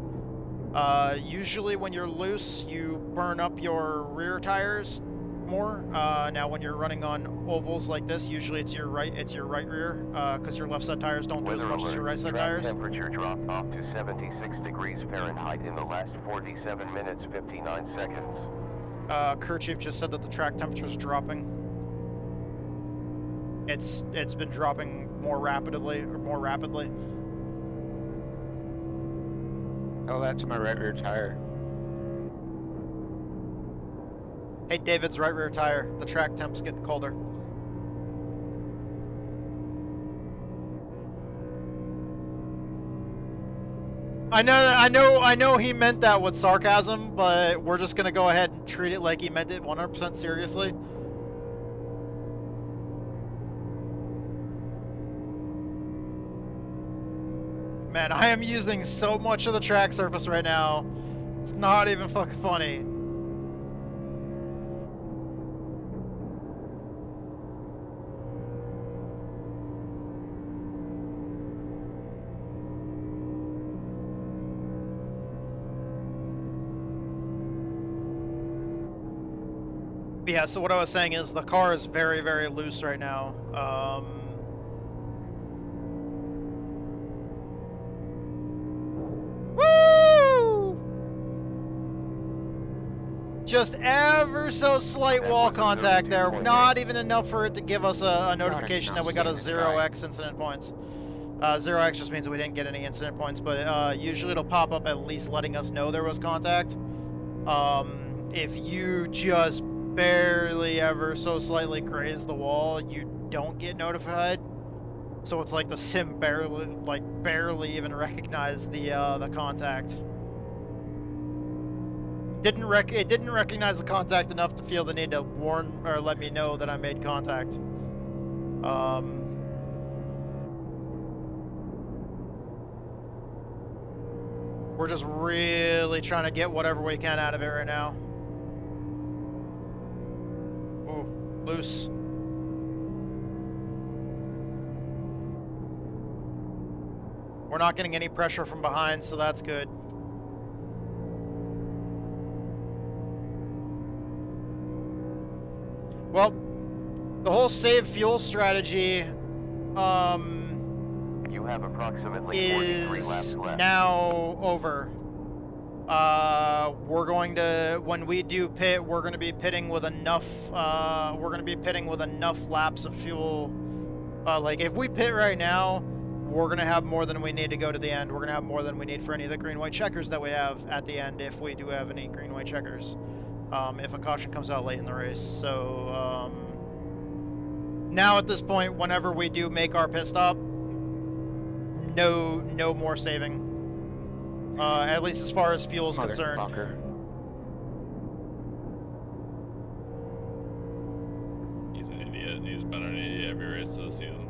Usually when you're loose, you burn up your rear tires more. Now when you're running on ovals like this, usually it's your right rear, because your left side tires don't do as much as your right side tires. Temperature dropped off to 76 degrees Fahrenheit in the last 47 minutes 59 seconds. Crew chief just said that the track temperature is dropping. It's been dropping more rapidly. Oh, that's my right rear tire. Hey, David's right rear tire. The track temp's getting colder. I know he meant that with sarcasm, but we're just gonna go ahead and treat it like he meant it 100% seriously. Man, I am using so much of the track surface right now. It's not even fucking funny. Yeah, so what I was saying is the car is very, very loose right now. Woo! Just ever so slight wall contact there. Not even enough for it to give us a notification that we got a 0x incident points. 0x just means that we didn't get any incident points, but usually it'll pop up at least letting us know there was contact. If you just barely ever so slightly graze the wall, you don't get notified. So it's like the sim barely even recognized the contact. It didn't recognize the contact enough to feel the need to warn or let me know that I made contact. We're just really trying to get whatever we can out of it right now. Ooh, loose. We're not getting any pressure from behind, so that's good. Well, the whole save fuel strategy You have approximately 43 laps is left. now over. We're going to, when we do pit, we're going to be pitting with enough, laps of fuel. Like, if we pit right now, we're going to have more than we need to go to the end. We're going to have more than we need for any of the green-white checkers that we have at the end, if we do have any green-white checkers. If a caution comes out late in the race. So, now at this point, whenever we do make our pit stop, no more saving. At least as far as fuel is concerned. Motherfucker. He's an idiot. He's been an idiot every race this season.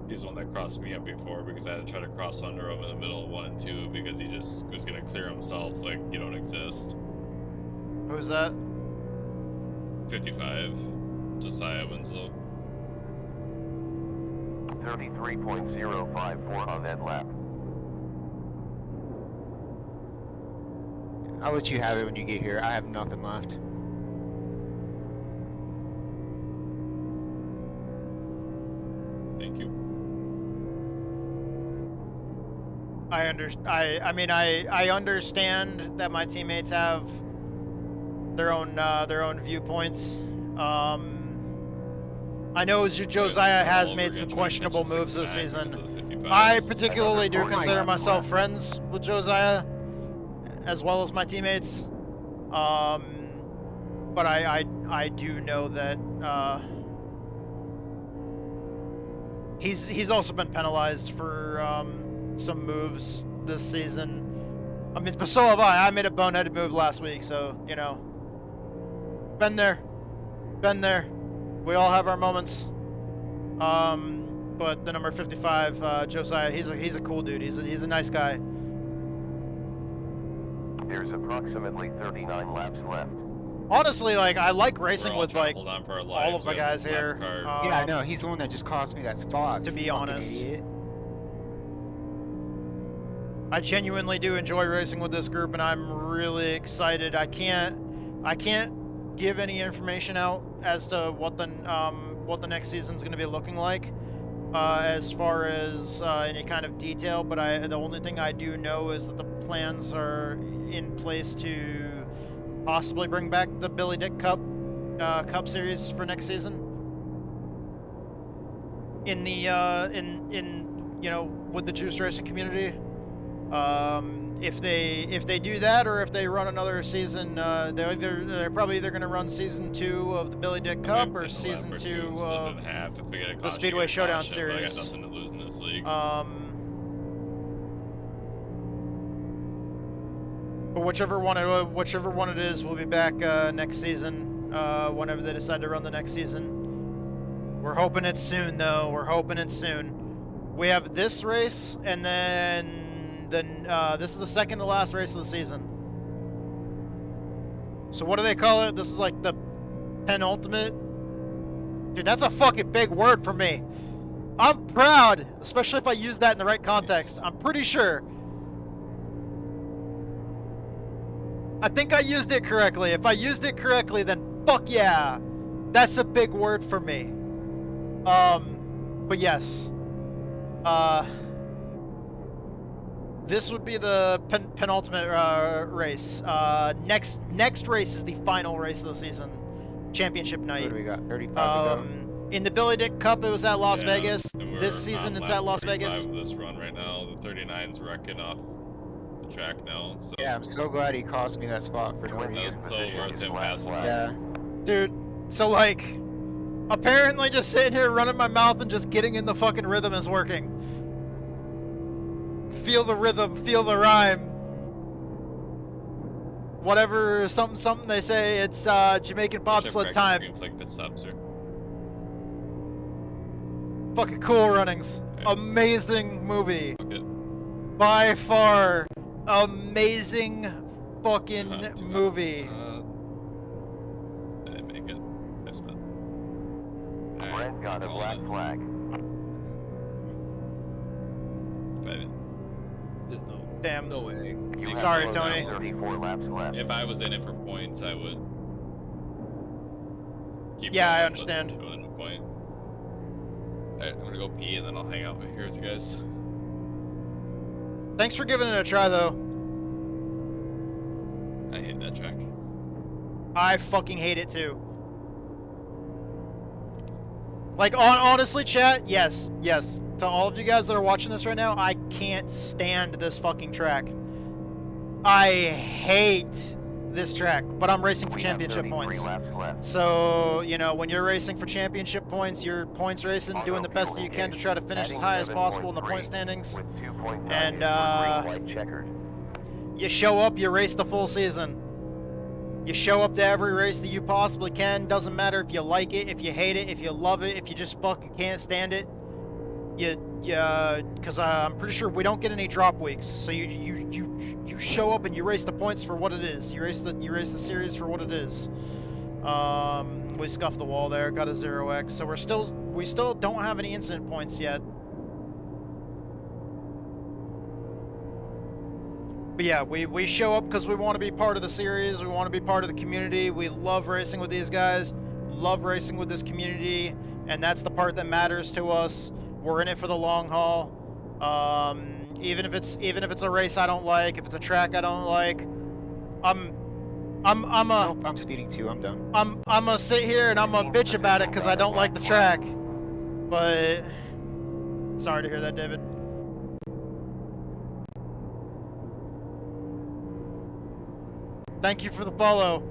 He's the one that crossed me up before because I had to try to cross under him in the middle of 1 and 2 because he just was gonna clear himself like you don't exist. Who's that? 55. Josiah Winslow. 33.054 on that lap. I'll let you have it when you get here. I have nothing left. Thank you. I understand that my teammates have their own viewpoints. I know Josiah has made some questionable moves this season. I particularly do consider myself friends with Josiah, as well as my teammates. But I do know that he's also been penalized for some moves this season. I mean, but so have I. I made a boneheaded move last week, so you know. Been there. We all have our moments. But the number 55, Josiah, he's a cool dude. He's a nice guy. There's approximately 39 laps left. Honestly, like, I like racing We're all with trying like to hold on for our all lives. of my We have guys this lap here. card. Yeah, I know. He's the one that just cost me that spot. To be fucking honest. idiot. I genuinely do enjoy racing with this group, and I'm really excited. I can't give any information out as to what the next season's going to be looking like, as far as any kind of detail. But the only thing I do know is that the plans are in place to possibly bring back the Billy Dick Cup Series for next season. In the with the juice racing community. If they do that, or if they run another season, they're probably either going to run season 2 of the Billy Dick Cup or season 2 of the Speedway Showdown Series. I got nothing to lose in this league. But whichever one it is, we'll be back next season. Whenever they decide to run the next season, we're hoping it's soon, though. We're hoping it's soon. We have this race, and then this is the second to last race of the season. So what do they call it? This is like the penultimate. Dude, that's a fucking big word for me. I'm proud, especially if I use that in the right context. I'm pretty sure. I think I used it correctly. If I used it correctly, then fuck yeah. That's a big word for me. But yes. This would be the penultimate race. Next race is the final race of the season, championship night. What do we got? 35 to go. In the Billy Dick Cup, it was at Las Yeah, Vegas. and we're This season, on it's lap at Las 35 Vegas. of this run right now. The 39's wrecking off the track now. So Yeah, I'm so glad he cost me that spot for no 20th reason. so position worth is him last passing lap. Yeah. Dude, so like, apparently just sitting here running my mouth and just getting in the fucking rhythm is working. Feel the rhythm, feel the rhyme. Whatever, something they say, it's Jamaican bobsled time. Green flag pit stop, sir. Fucking Cool Runnings. Okay. Amazing movie. Okay. By far, amazing fucking movie. That makes Brent got a black flag. Damn. No way. You have Sorry, closed Tony. 34 laps left. If I was in it for points, I would. Keep Yeah, I going, understand. but going to point. Alright, I'm gonna go pee and then I'll hang out here with you guys. Thanks for giving it a try, though. I hate that track. I fucking hate it too. Like, honestly, chat, yes. To all of you guys that are watching this right now, I can't stand this fucking track. I hate this track, but I'm racing for We have championship 33 points. laps left. So, you know, when you're racing for championship points, you're points racing, doing the best that you can to try to finish as high as possible in the point standings. With 2.9 And, is for green, white checkered. You show up, you race the full season. You show up to every race that you possibly can. Doesn't matter if you like it, if you hate it, if you love it, if you just fucking can't stand it. Because I'm pretty sure we don't get any drop weeks. So you show up and you race the points for what it is. You race the series for what it is. We scuffed the wall there, got a 0x. So we still don't have any incident points yet. But yeah, we show up because we want to be part of the series. We want to be part of the community. We love racing with these guys. Love racing with this community, and that's the part that matters to us. We're in it for the long haul. Even if it's a race I don't like, if it's a track I don't like, Nope, I'm speeding too. I'm done. I'm gonna sit here and I'm gonna bitch about it because I don't like the track. But sorry to hear that, David. Thank you for the follow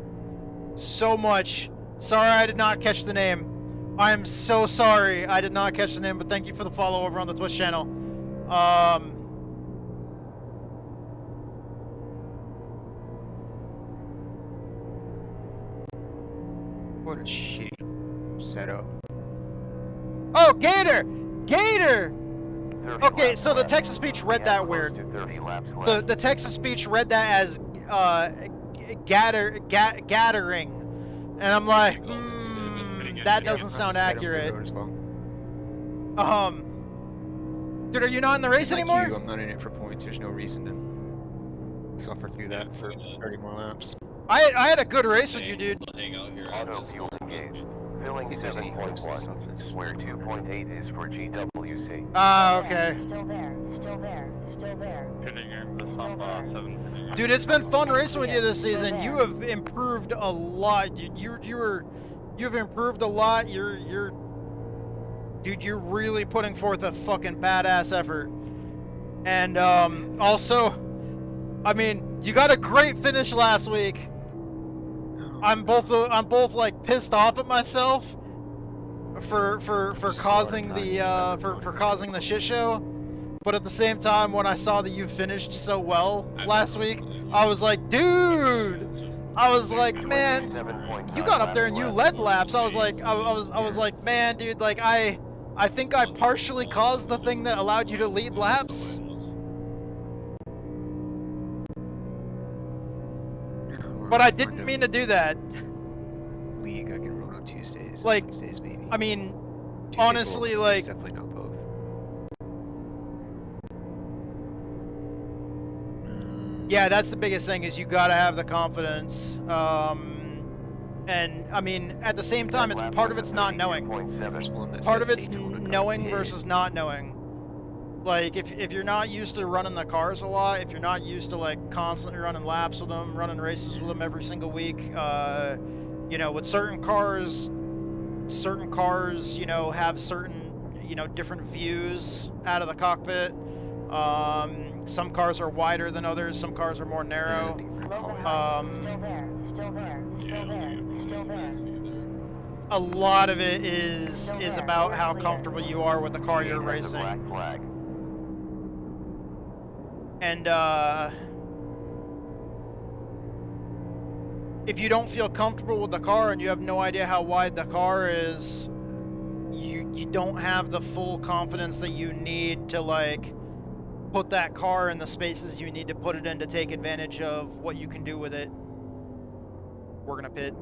so much. Sorry I did not catch the name. I am so sorry I did not catch the name, but thank you for the follow over on the Twitch channel. What a shitty setup. Oh, Gator! Gator! 30 Okay, laps so the left. Texas speech We read have that close weird. to 30 laps left. The Texas speech read that as gathering, and I'm like, that doesn't sound accurate. As well. Dude, are you not in the race Like anymore? you, I'm not in it for points. There's no reason to suffer through that for 30 more laps. I had a good race with you, dude. Hang out here. Auto fuel engaged. Filling See if there's any hooks and stuff 7.1, that's- where 2.8 is for GWC. Ah, okay. Still there. Still there. Still there. Hitting her in the top 7. Dude, it's been fun racing with you this season. You have improved a lot, dude. You've improved a lot. Dude, you're really putting forth a fucking badass effort. And also, I mean, you got a great finish last week. I'm both like pissed off at myself for causing the for causing the shit show, but at the same time, when I saw that you finished so well last week, I was like, dude, I was like, man, you got up there and you led laps. I was like, man, dude, like I think I partially caused the thing that allowed you to lead laps. But I didn't mean to do that. League, I can run on Tuesdays. Like, Wednesdays maybe. I mean, Tuesdays, honestly, Wednesdays, like, definitely not both. yeah, that's the biggest thing is you gotta have the confidence. And I mean, at the same time, it's part of it's not knowing. There's one that Part of says it's Daytona got knowing hit. versus not knowing. Like, if you're not used to running the cars a lot, if you're not used to like constantly running laps with them, running races with them every single week, you know, with certain cars, you know, have certain, you know, different views out of the cockpit. Some cars are wider than others. Some cars are more narrow. Still there. Still there. Still there. Still there. A lot of it is about how comfortable you are with the car you're Has a black racing. flag. And if you don't feel comfortable with the car and you have no idea how wide the car is, you don't have the full confidence that you need to like put that car in the spaces you need to put it in to take advantage of what you can do with it. We're gonna pit.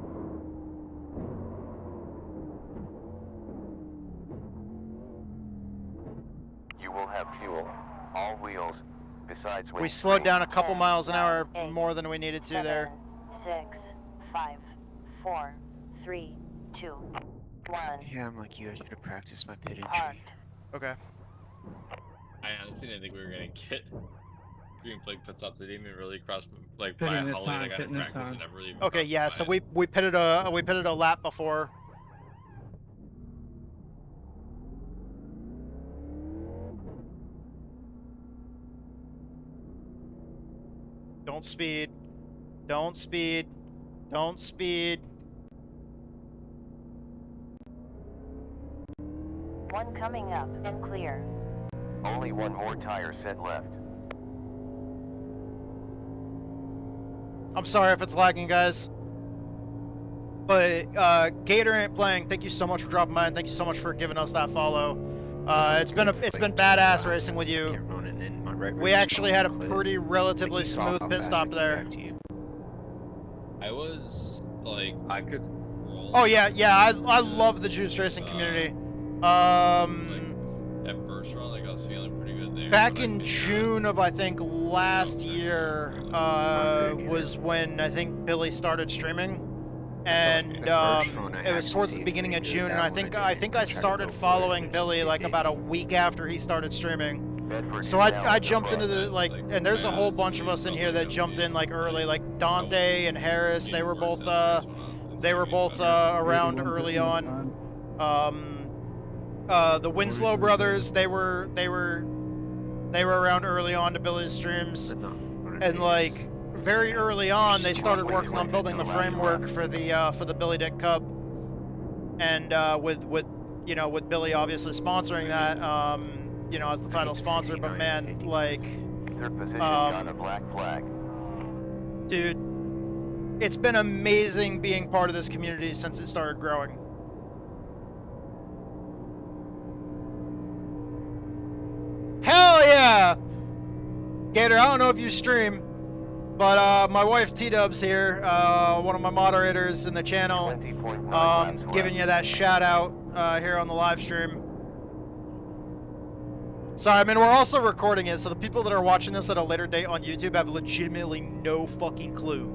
out fuel. All wheels, besides We windscreen. slowed down a couple 10, miles an 9, hour 8, more than we needed to there. 7, 6, 5, 4, 3, 2, 1. Yeah, I'm like you. I should have practiced my pit entry. Parked. Okay. I honestly didn't think we were gonna get green flag pit stops. They didn't even really cross like Pitting by this how late I time, got in pitting this practice time. and never even. Okay, crossed yeah. my So mind. we pitted a lap before. Don't speed. Don't speed. Don't speed. One coming up and clear. Only one more tire set left. I'm sorry if it's lagging, guys. But Gator ain't playing. Thank you so much for dropping by, and thank you so much for giving us that follow. It's been badass racing with you. We actually had a pretty relatively smooth pit stop there. I was like, I could roll. Oh yeah, I love the juice racing community. That first run, like I was feeling pretty good there. Back but I in could June of I think last year was when I think Billy started streaming, and it was towards the beginning of June, and I think I started following Billy like about a week after he started streaming. So I jumped into the and there's a whole bunch of us in here that jumped in like early, like Dante and Harris. They were both around early on. The Winslow brothers, they were around early on to Billy's streams, and like very early on they started working on building the framework for the Billy Dick Cup, and with Billy obviously sponsoring that, as the title sponsor. But man, like, Third position got a black flag. dude, it's been amazing being part of this community since it started growing. Hell yeah! Gator, I don't know if you stream, but my wife T-Dub's here, one of my moderators in the channel, 20.9 laps giving left. you that shout out here on the live stream. Sorry, I mean, we're also recording it, so the people that are watching this at a later date on YouTube have legitimately no fucking clue.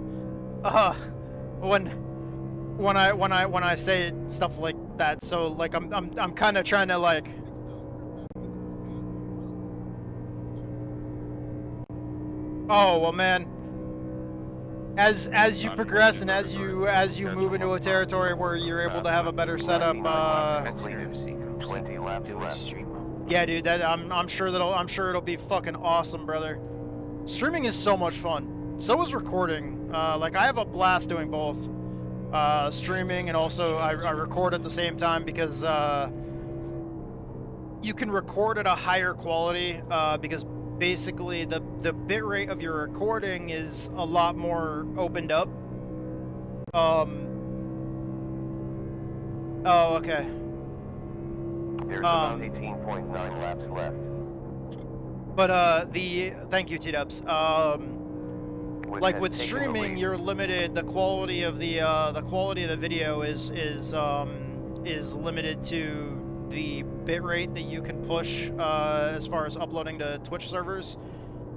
When I say stuff like that, so like I'm kind of trying to like. Oh well, man. As you progress and as you move into a territory where you're able to have a better setup, 20 laps left. yeah, dude, that I'm sure it'll be fucking awesome, brother. Streaming is so much fun. So is recording. Like I have a blast doing both. Streaming and also I record at the same time because you can record at a higher quality because basically the bit rate of your recording is a lot more opened up. Oh, okay. There's about 18.9 laps left. But thank you, T-Dubs. Like with has taken the streaming, lead. you're limited. The quality of the video is limited to the bit rate that you can push as far as uploading to Twitch servers,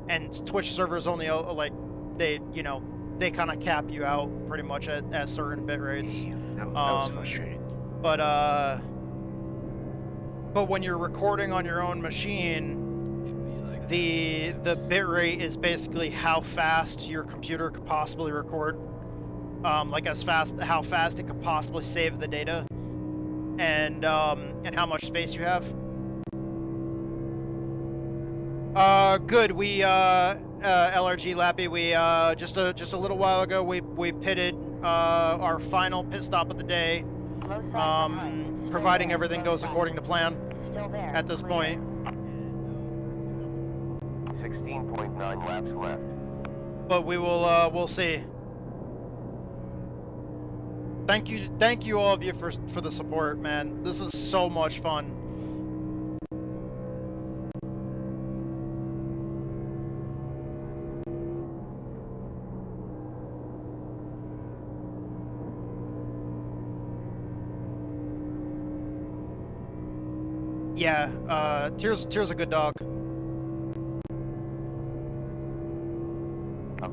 and Twitch servers only like they kind of cap you out pretty much at certain bit rates. That was frustrating. But when you're recording on your own machine, the bit rate is basically how fast your computer could possibly record, like how fast it could possibly save the data, and how much space you have. Good. We LRG Lappy. We just a little while ago we pitted our final pit stop of the day. Low side behind. Still Providing there. everything goes according to plan Still there. at this Clear. point. 16.9 laps left. But we will we'll see. Thank you all of you for the support, man. This is so much fun. Yeah, Tear's a good dog.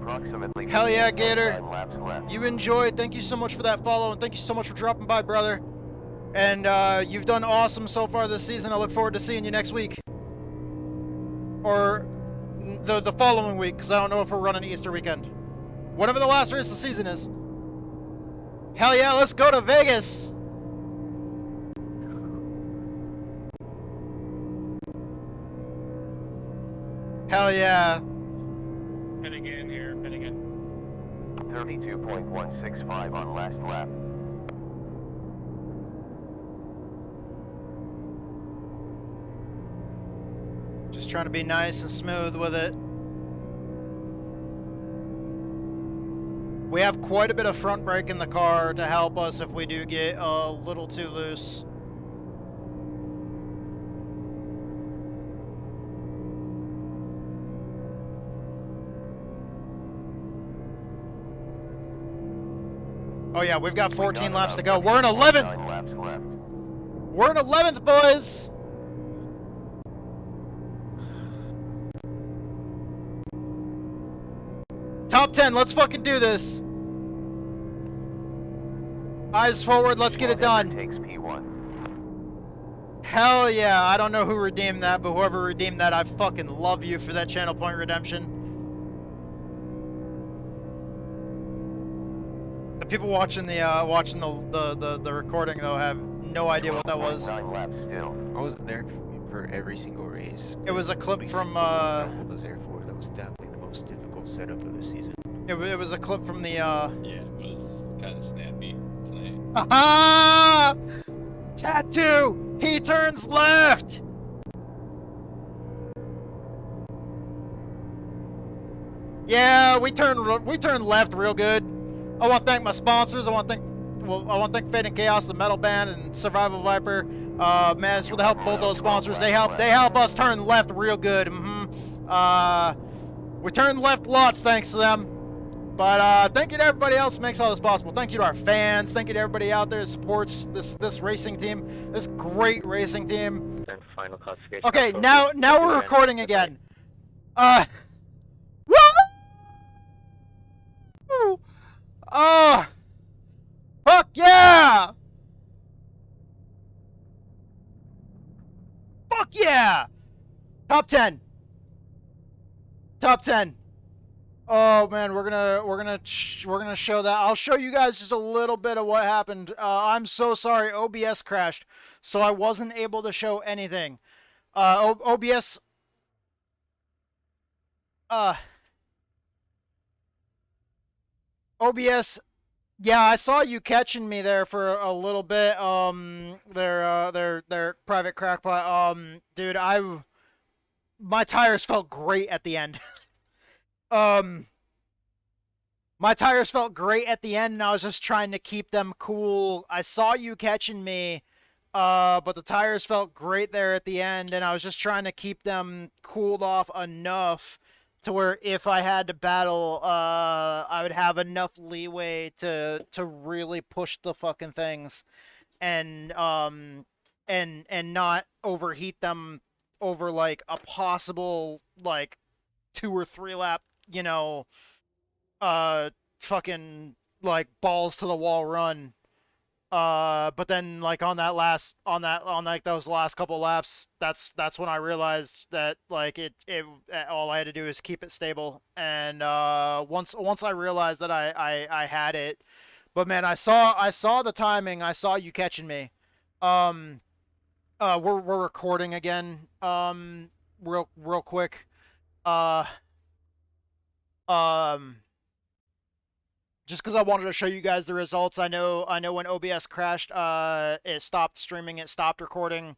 Approximately Hell yeah, 15.9 Gator. laps left. You enjoyed. Thank you so much for that follow, and thank you so much for dropping by, brother. And you've done awesome so far this season. I look forward to seeing you next week. Or the following week, because I don't know if we're running Easter weekend. Whatever the last race of the season is. Hell yeah, let's go to Vegas. Hell yeah. Pinning in here, pinning in. 32.165 on last lap. Just trying to be nice and smooth with it. We have quite a bit of front brake in the car to help us if we do get a little too loose. Oh yeah, we've got 14 laps to go. We're in 11th. 9 laps left. We're in 11th, boys. Top 10, let's fucking do this. Eyes forward, let's get it done. Takes P1. Hell yeah, I don't know who redeemed that, but whoever redeemed that, I fucking love you for that channel point redemption. The people watching the recording though have no idea what that was. 9 laps still. I wasn't there for every single race. It was a clip At least from I was there for. That was definitely the most difficult setup of the season. it was a clip from the Yeah, it was kind of snappy tonight. Aha! Tattoo! He turns left! Yeah, we turn left real good. I want to thank my sponsors. I want to thank Fate and Chaos, the Metal Band, and Survival Viper. Man, it's with the help of both those sponsors. They help us turn left real good. We turn left lots thanks to them. But thank you to everybody else who makes all this possible. Thank you to our fans. Thank you to everybody out there that supports this racing team, this great racing team. And final classification. Okay, now we're recording again. Woo! Fuck yeah! Fuck yeah! Top 10. Top 10. Oh man, we're gonna show that. I'll show you guys just a little bit of what happened. I'm so sorry, OBS crashed, so I wasn't able to show anything. OBS. OBS. Yeah, I saw you catching me there for a little bit. Their private crackpot. Dude, my tires felt great at the end. My tires felt great at the end, and I was just trying to keep them cool. I saw you catching me, but the tires felt great there at the end, and I was just trying to keep them cooled off enough to where if I had to battle, I would have enough leeway to really push the fucking things, and not overheat them over like a possible like 2 or 3 lap, you know, fucking like balls to the wall run. But then like on those last couple laps, that's when I realized that like it all I had to do is keep it stable. And once I realized that I had it, but man, I saw the timing. I saw you catching me. We're recording again. Real quick. Just because I wanted to show you guys the results. I know when OBS crashed, it stopped streaming, it stopped recording.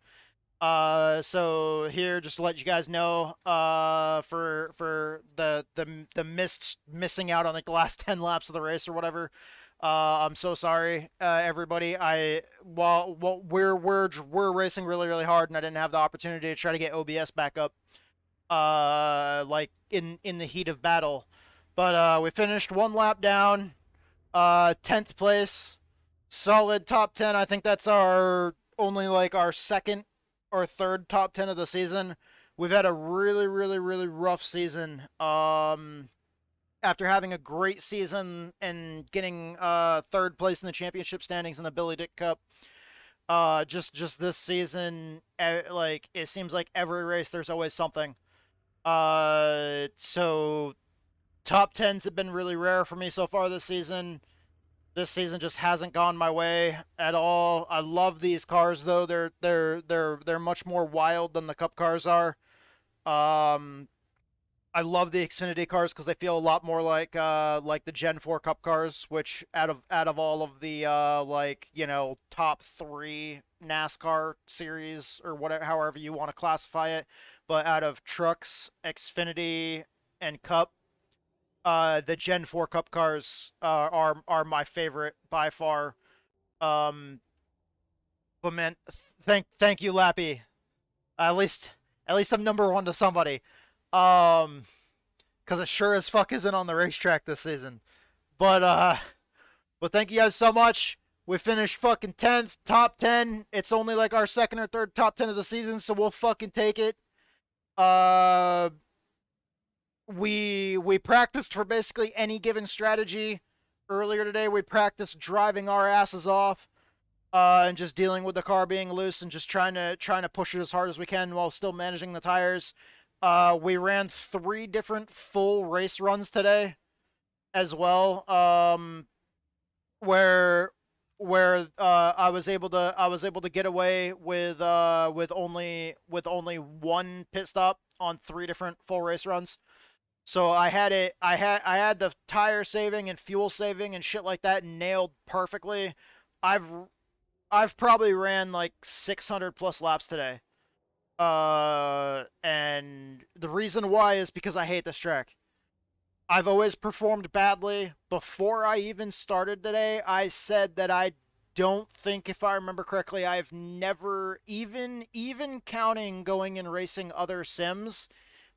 So here, just to let you guys know, for the missing out on like the last 10 laps of the race or whatever. I'm so sorry, everybody. We're racing really hard, and I didn't have the opportunity to try to get OBS back up, like in the heat of battle. But we finished 1 lap down, 10th place, solid top 10. I think that's our only like our second or third top 10 of the season. We've had a really rough season. after having a great season and getting third place in the championship standings in the Billy Dick Cup. Just this season, like it seems like every race there's always something. So top tens have been really rare for me so far this season. This season just hasn't gone my way at all. I love these cars though. They're much more wild than the Cup cars are. I love the Xfinity cars because they feel a lot more like the Gen 4 Cup cars, which out of all of the like, you know, top 3 NASCAR series or whatever, however you want to classify it, but out of trucks, Xfinity, and Cup, the Gen 4 Cup cars are my favorite by far. But man, thank you, Lappy. At least I'm number one to somebody. Because it sure as fuck isn't on the racetrack this season. But thank you guys so much. We finished fucking 10th, top 10. It's only like our second or third top 10 of the season, so we'll fucking take it. We practiced for basically any given strategy. Earlier today, we practiced driving our asses off. And just dealing with the car being loose and just trying to push it as hard as we can while still managing the tires. We ran 3 different full race runs today, as well. Where I was able to get away with only 1 pit stop on 3 different full race runs. So I had the tire saving and fuel saving and shit like that nailed perfectly. I've probably ran like 600 plus laps today. And the reason why is because I hate this track. I've always performed badly. Before I even started today, I said that I don't think, if I remember correctly, I've never, even counting going and racing other sims,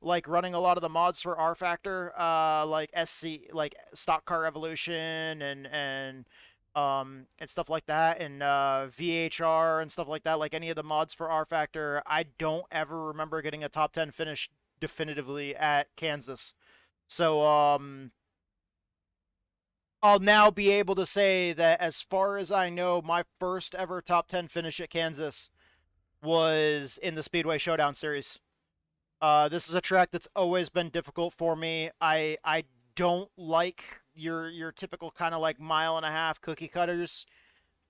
like running a lot of the mods for R Factor, like SC, like Stock Car Evolution and stuff like that, and VHR and stuff like that, like any of the mods for R Factor, I don't ever remember getting a top 10 finish definitively at Kansas. So, I'll now be able to say that as far as I know, my first ever top 10 finish at Kansas was in the Speedway Showdown Series. This is a track that's always been difficult for me. I don't like your typical kind of like mile-and-a-half cookie cutters,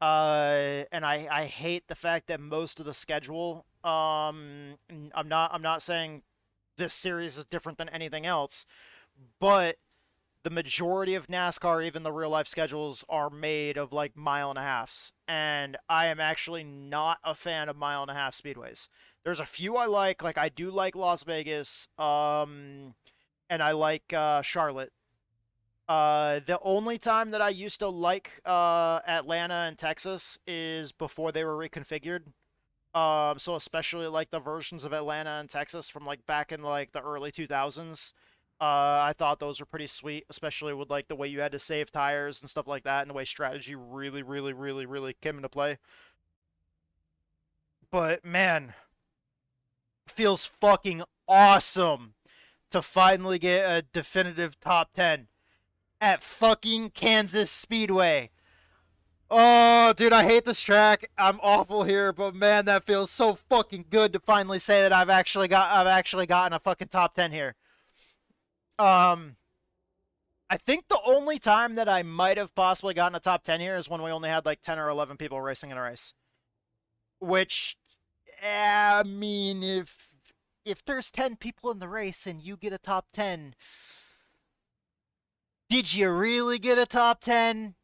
and I hate the fact that most of the schedule. I'm not saying this series is different than anything else, but the majority of NASCAR, even the real life schedules, are made of like mile-and-a-halves, and I am actually not a fan of mile-and-a-half speedways. There's a few I like I do like Las Vegas, and I like Charlotte. The only time that I used to like Atlanta and Texas is before they were reconfigured. So especially like the versions of Atlanta and Texas from like back in like the early 2000s. I thought those were pretty sweet, especially with like the way you had to save tires and stuff like that, and the way strategy really came into play. But man, feels fucking awesome to finally get a definitive top 10 at fucking Kansas Speedway. Oh, dude, I hate this track. I'm awful here, but man, that feels so fucking good to finally say that I've actually gotten a fucking top 10 here. I think the only time that I might have possibly gotten a top 10 here is when we only had like 10 or 11 people racing in a race. Which, I mean, if there's 10 people in the race and you get a top 10, did you really get a top 10?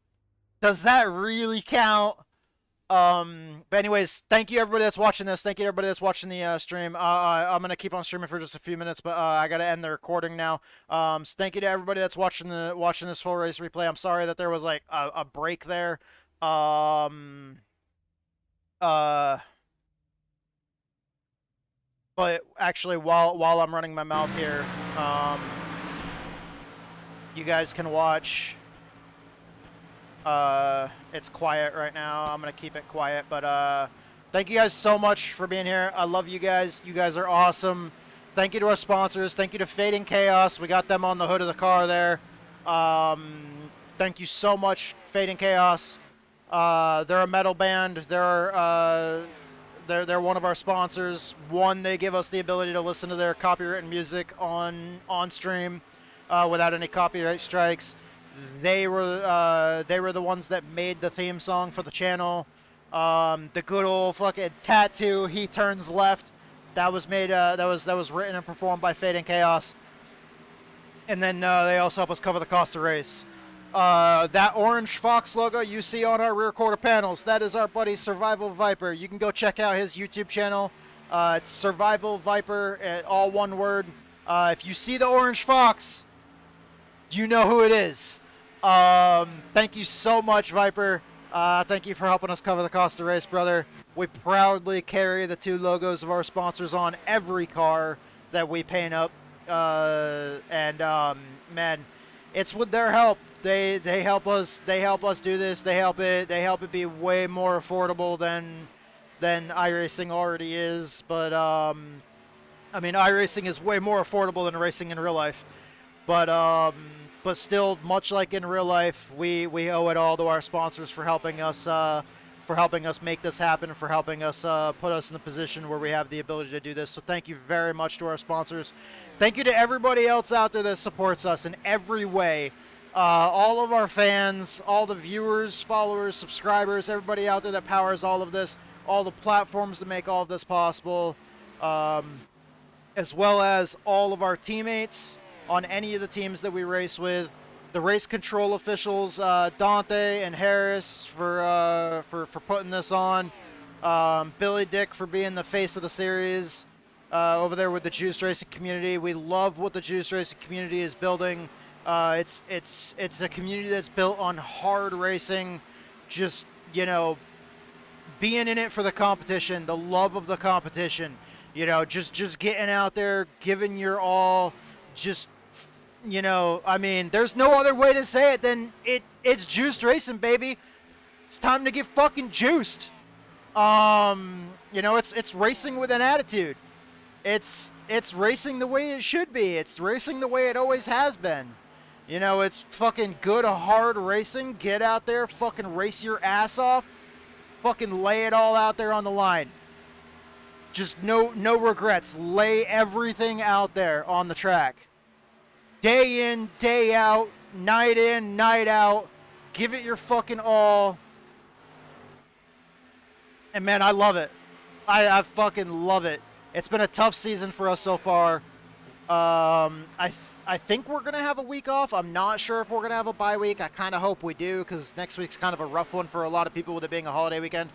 Does that really count? But anyways, thank you everybody that's watching this. Thank you everybody that's watching the stream. I'm gonna keep on streaming for just a few minutes, but I gotta end the recording now. So thank you to everybody that's watching this full race replay. I'm sorry that there was like a break there. But actually, while I'm running my mouth here, you guys can watch. It's quiet right now. I'm gonna keep it quiet, but thank you guys so much for being here. I love you guys. You guys are awesome. Thank you to our sponsors. Thank you to Fading Chaos. We got them on the hood of the car there. Thank you so much, Fate and Chaos. They're a metal band. They're one of our sponsors. One, they give us the ability to listen to their copywritten music on stream without any copyright strikes. They were the ones that made the theme song for the channel. The good old fucking tattoo, He Turns Left, that was made. That was written and performed by Fate and Chaos. And then they also help us cover the cost of race. That orange fox logo you see on our rear quarter panels, that is our buddy Survival Viper. You can go check out his YouTube channel. It's Survival Viper, all one word. If you see the orange fox, you know who it is. Thank you so much, Viper. Thank you for helping us cover the cost of race, brother. We proudly carry the 2 logos of our sponsors on every car that we paint up. Man, it's with their help. They help us do this. They help it be way more affordable than iRacing already is. But I mean, iRacing is way more affordable than racing in real life. But still, much like in real life, we owe it all to our sponsors for helping us make this happen, for helping us put us in the position where we have the ability to do this. So thank you very much to our sponsors. Thank you to everybody else out there that supports us in every way. All of our fans, all the viewers, followers, subscribers, everybody out there that powers all of this, all the platforms that make all of this possible, as well as all of our teammates on any of the teams that we race with, the race control officials, Dante and Harris for putting this on, Billy Dick for being the face of the series over there with the Juice Racing community. We love what the Juice Racing community is building. It's a community that's built on hard racing, just, you know, being in it for the competition, the love of the competition, you know, just getting out there, giving your all, just, you know, I mean, there's no other way to say it than it's juiced racing, baby. It's time to get fucking juiced. You know, it's racing with an attitude. It's racing the way it should be. It's racing the way it always has been. You know, it's fucking good, hard racing. Get out there, fucking race your ass off. Fucking lay it all out there on the line. Just no regrets. Lay everything out there on the track. Day in, day out, night in, night out. Give it your fucking all. And man, I love it. I fucking love it. It's been a tough season for us so far. I think we're going to have a week off. I'm not sure if we're going to have a bye week. I kind of hope we do, because next week's kind of a rough one for a lot of people with it being a holiday weekend.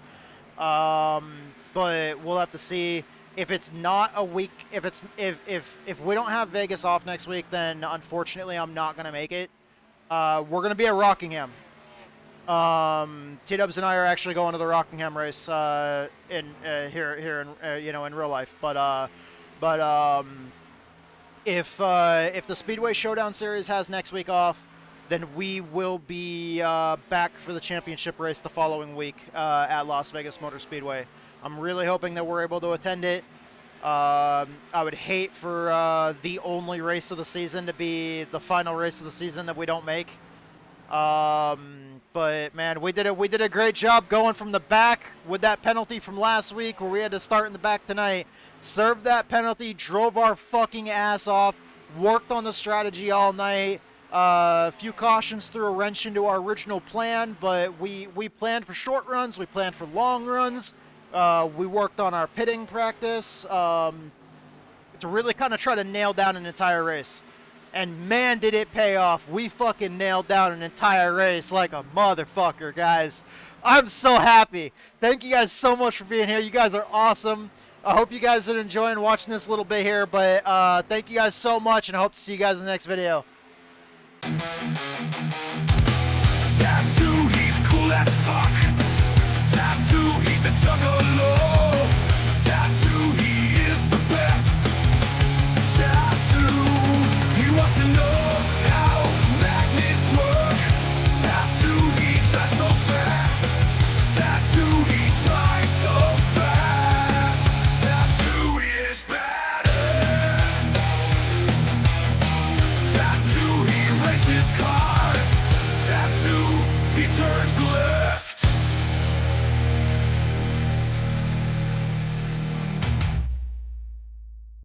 But we'll have to see. If it's not a week, if we don't have Vegas off next week, then unfortunately I'm not going to make it. We're going to be at Rockingham. T-Dubs and I are actually going to the Rockingham race here in you know, in real life. But if the Speedway Showdown Series has next week off, then we will be back for the championship race the following week at Las Vegas Motor Speedway. I'm really hoping that we're able to attend it. I would hate for the only race of the season to be the final race of the season that we don't make. But man, we did a great job going from the back with that penalty from last week where we had to start in the back tonight. Served that penalty, drove our fucking ass off, worked on the strategy all night. A few cautions threw a wrench into our original plan, but we planned for short runs, we planned for long runs. We worked on our pitting practice to really kind of try to nail down an entire race. And man, did it pay off. We fucking nailed down an entire race like a motherfucker, guys. I'm so happy. Thank you guys so much for being here. You guys are awesome. I hope you guys are enjoying watching this little bit here, but thank you guys so much, and I hope to see you guys in the next video. Tattoo, he's cool as fuck. Tattoo, he's the juggalo.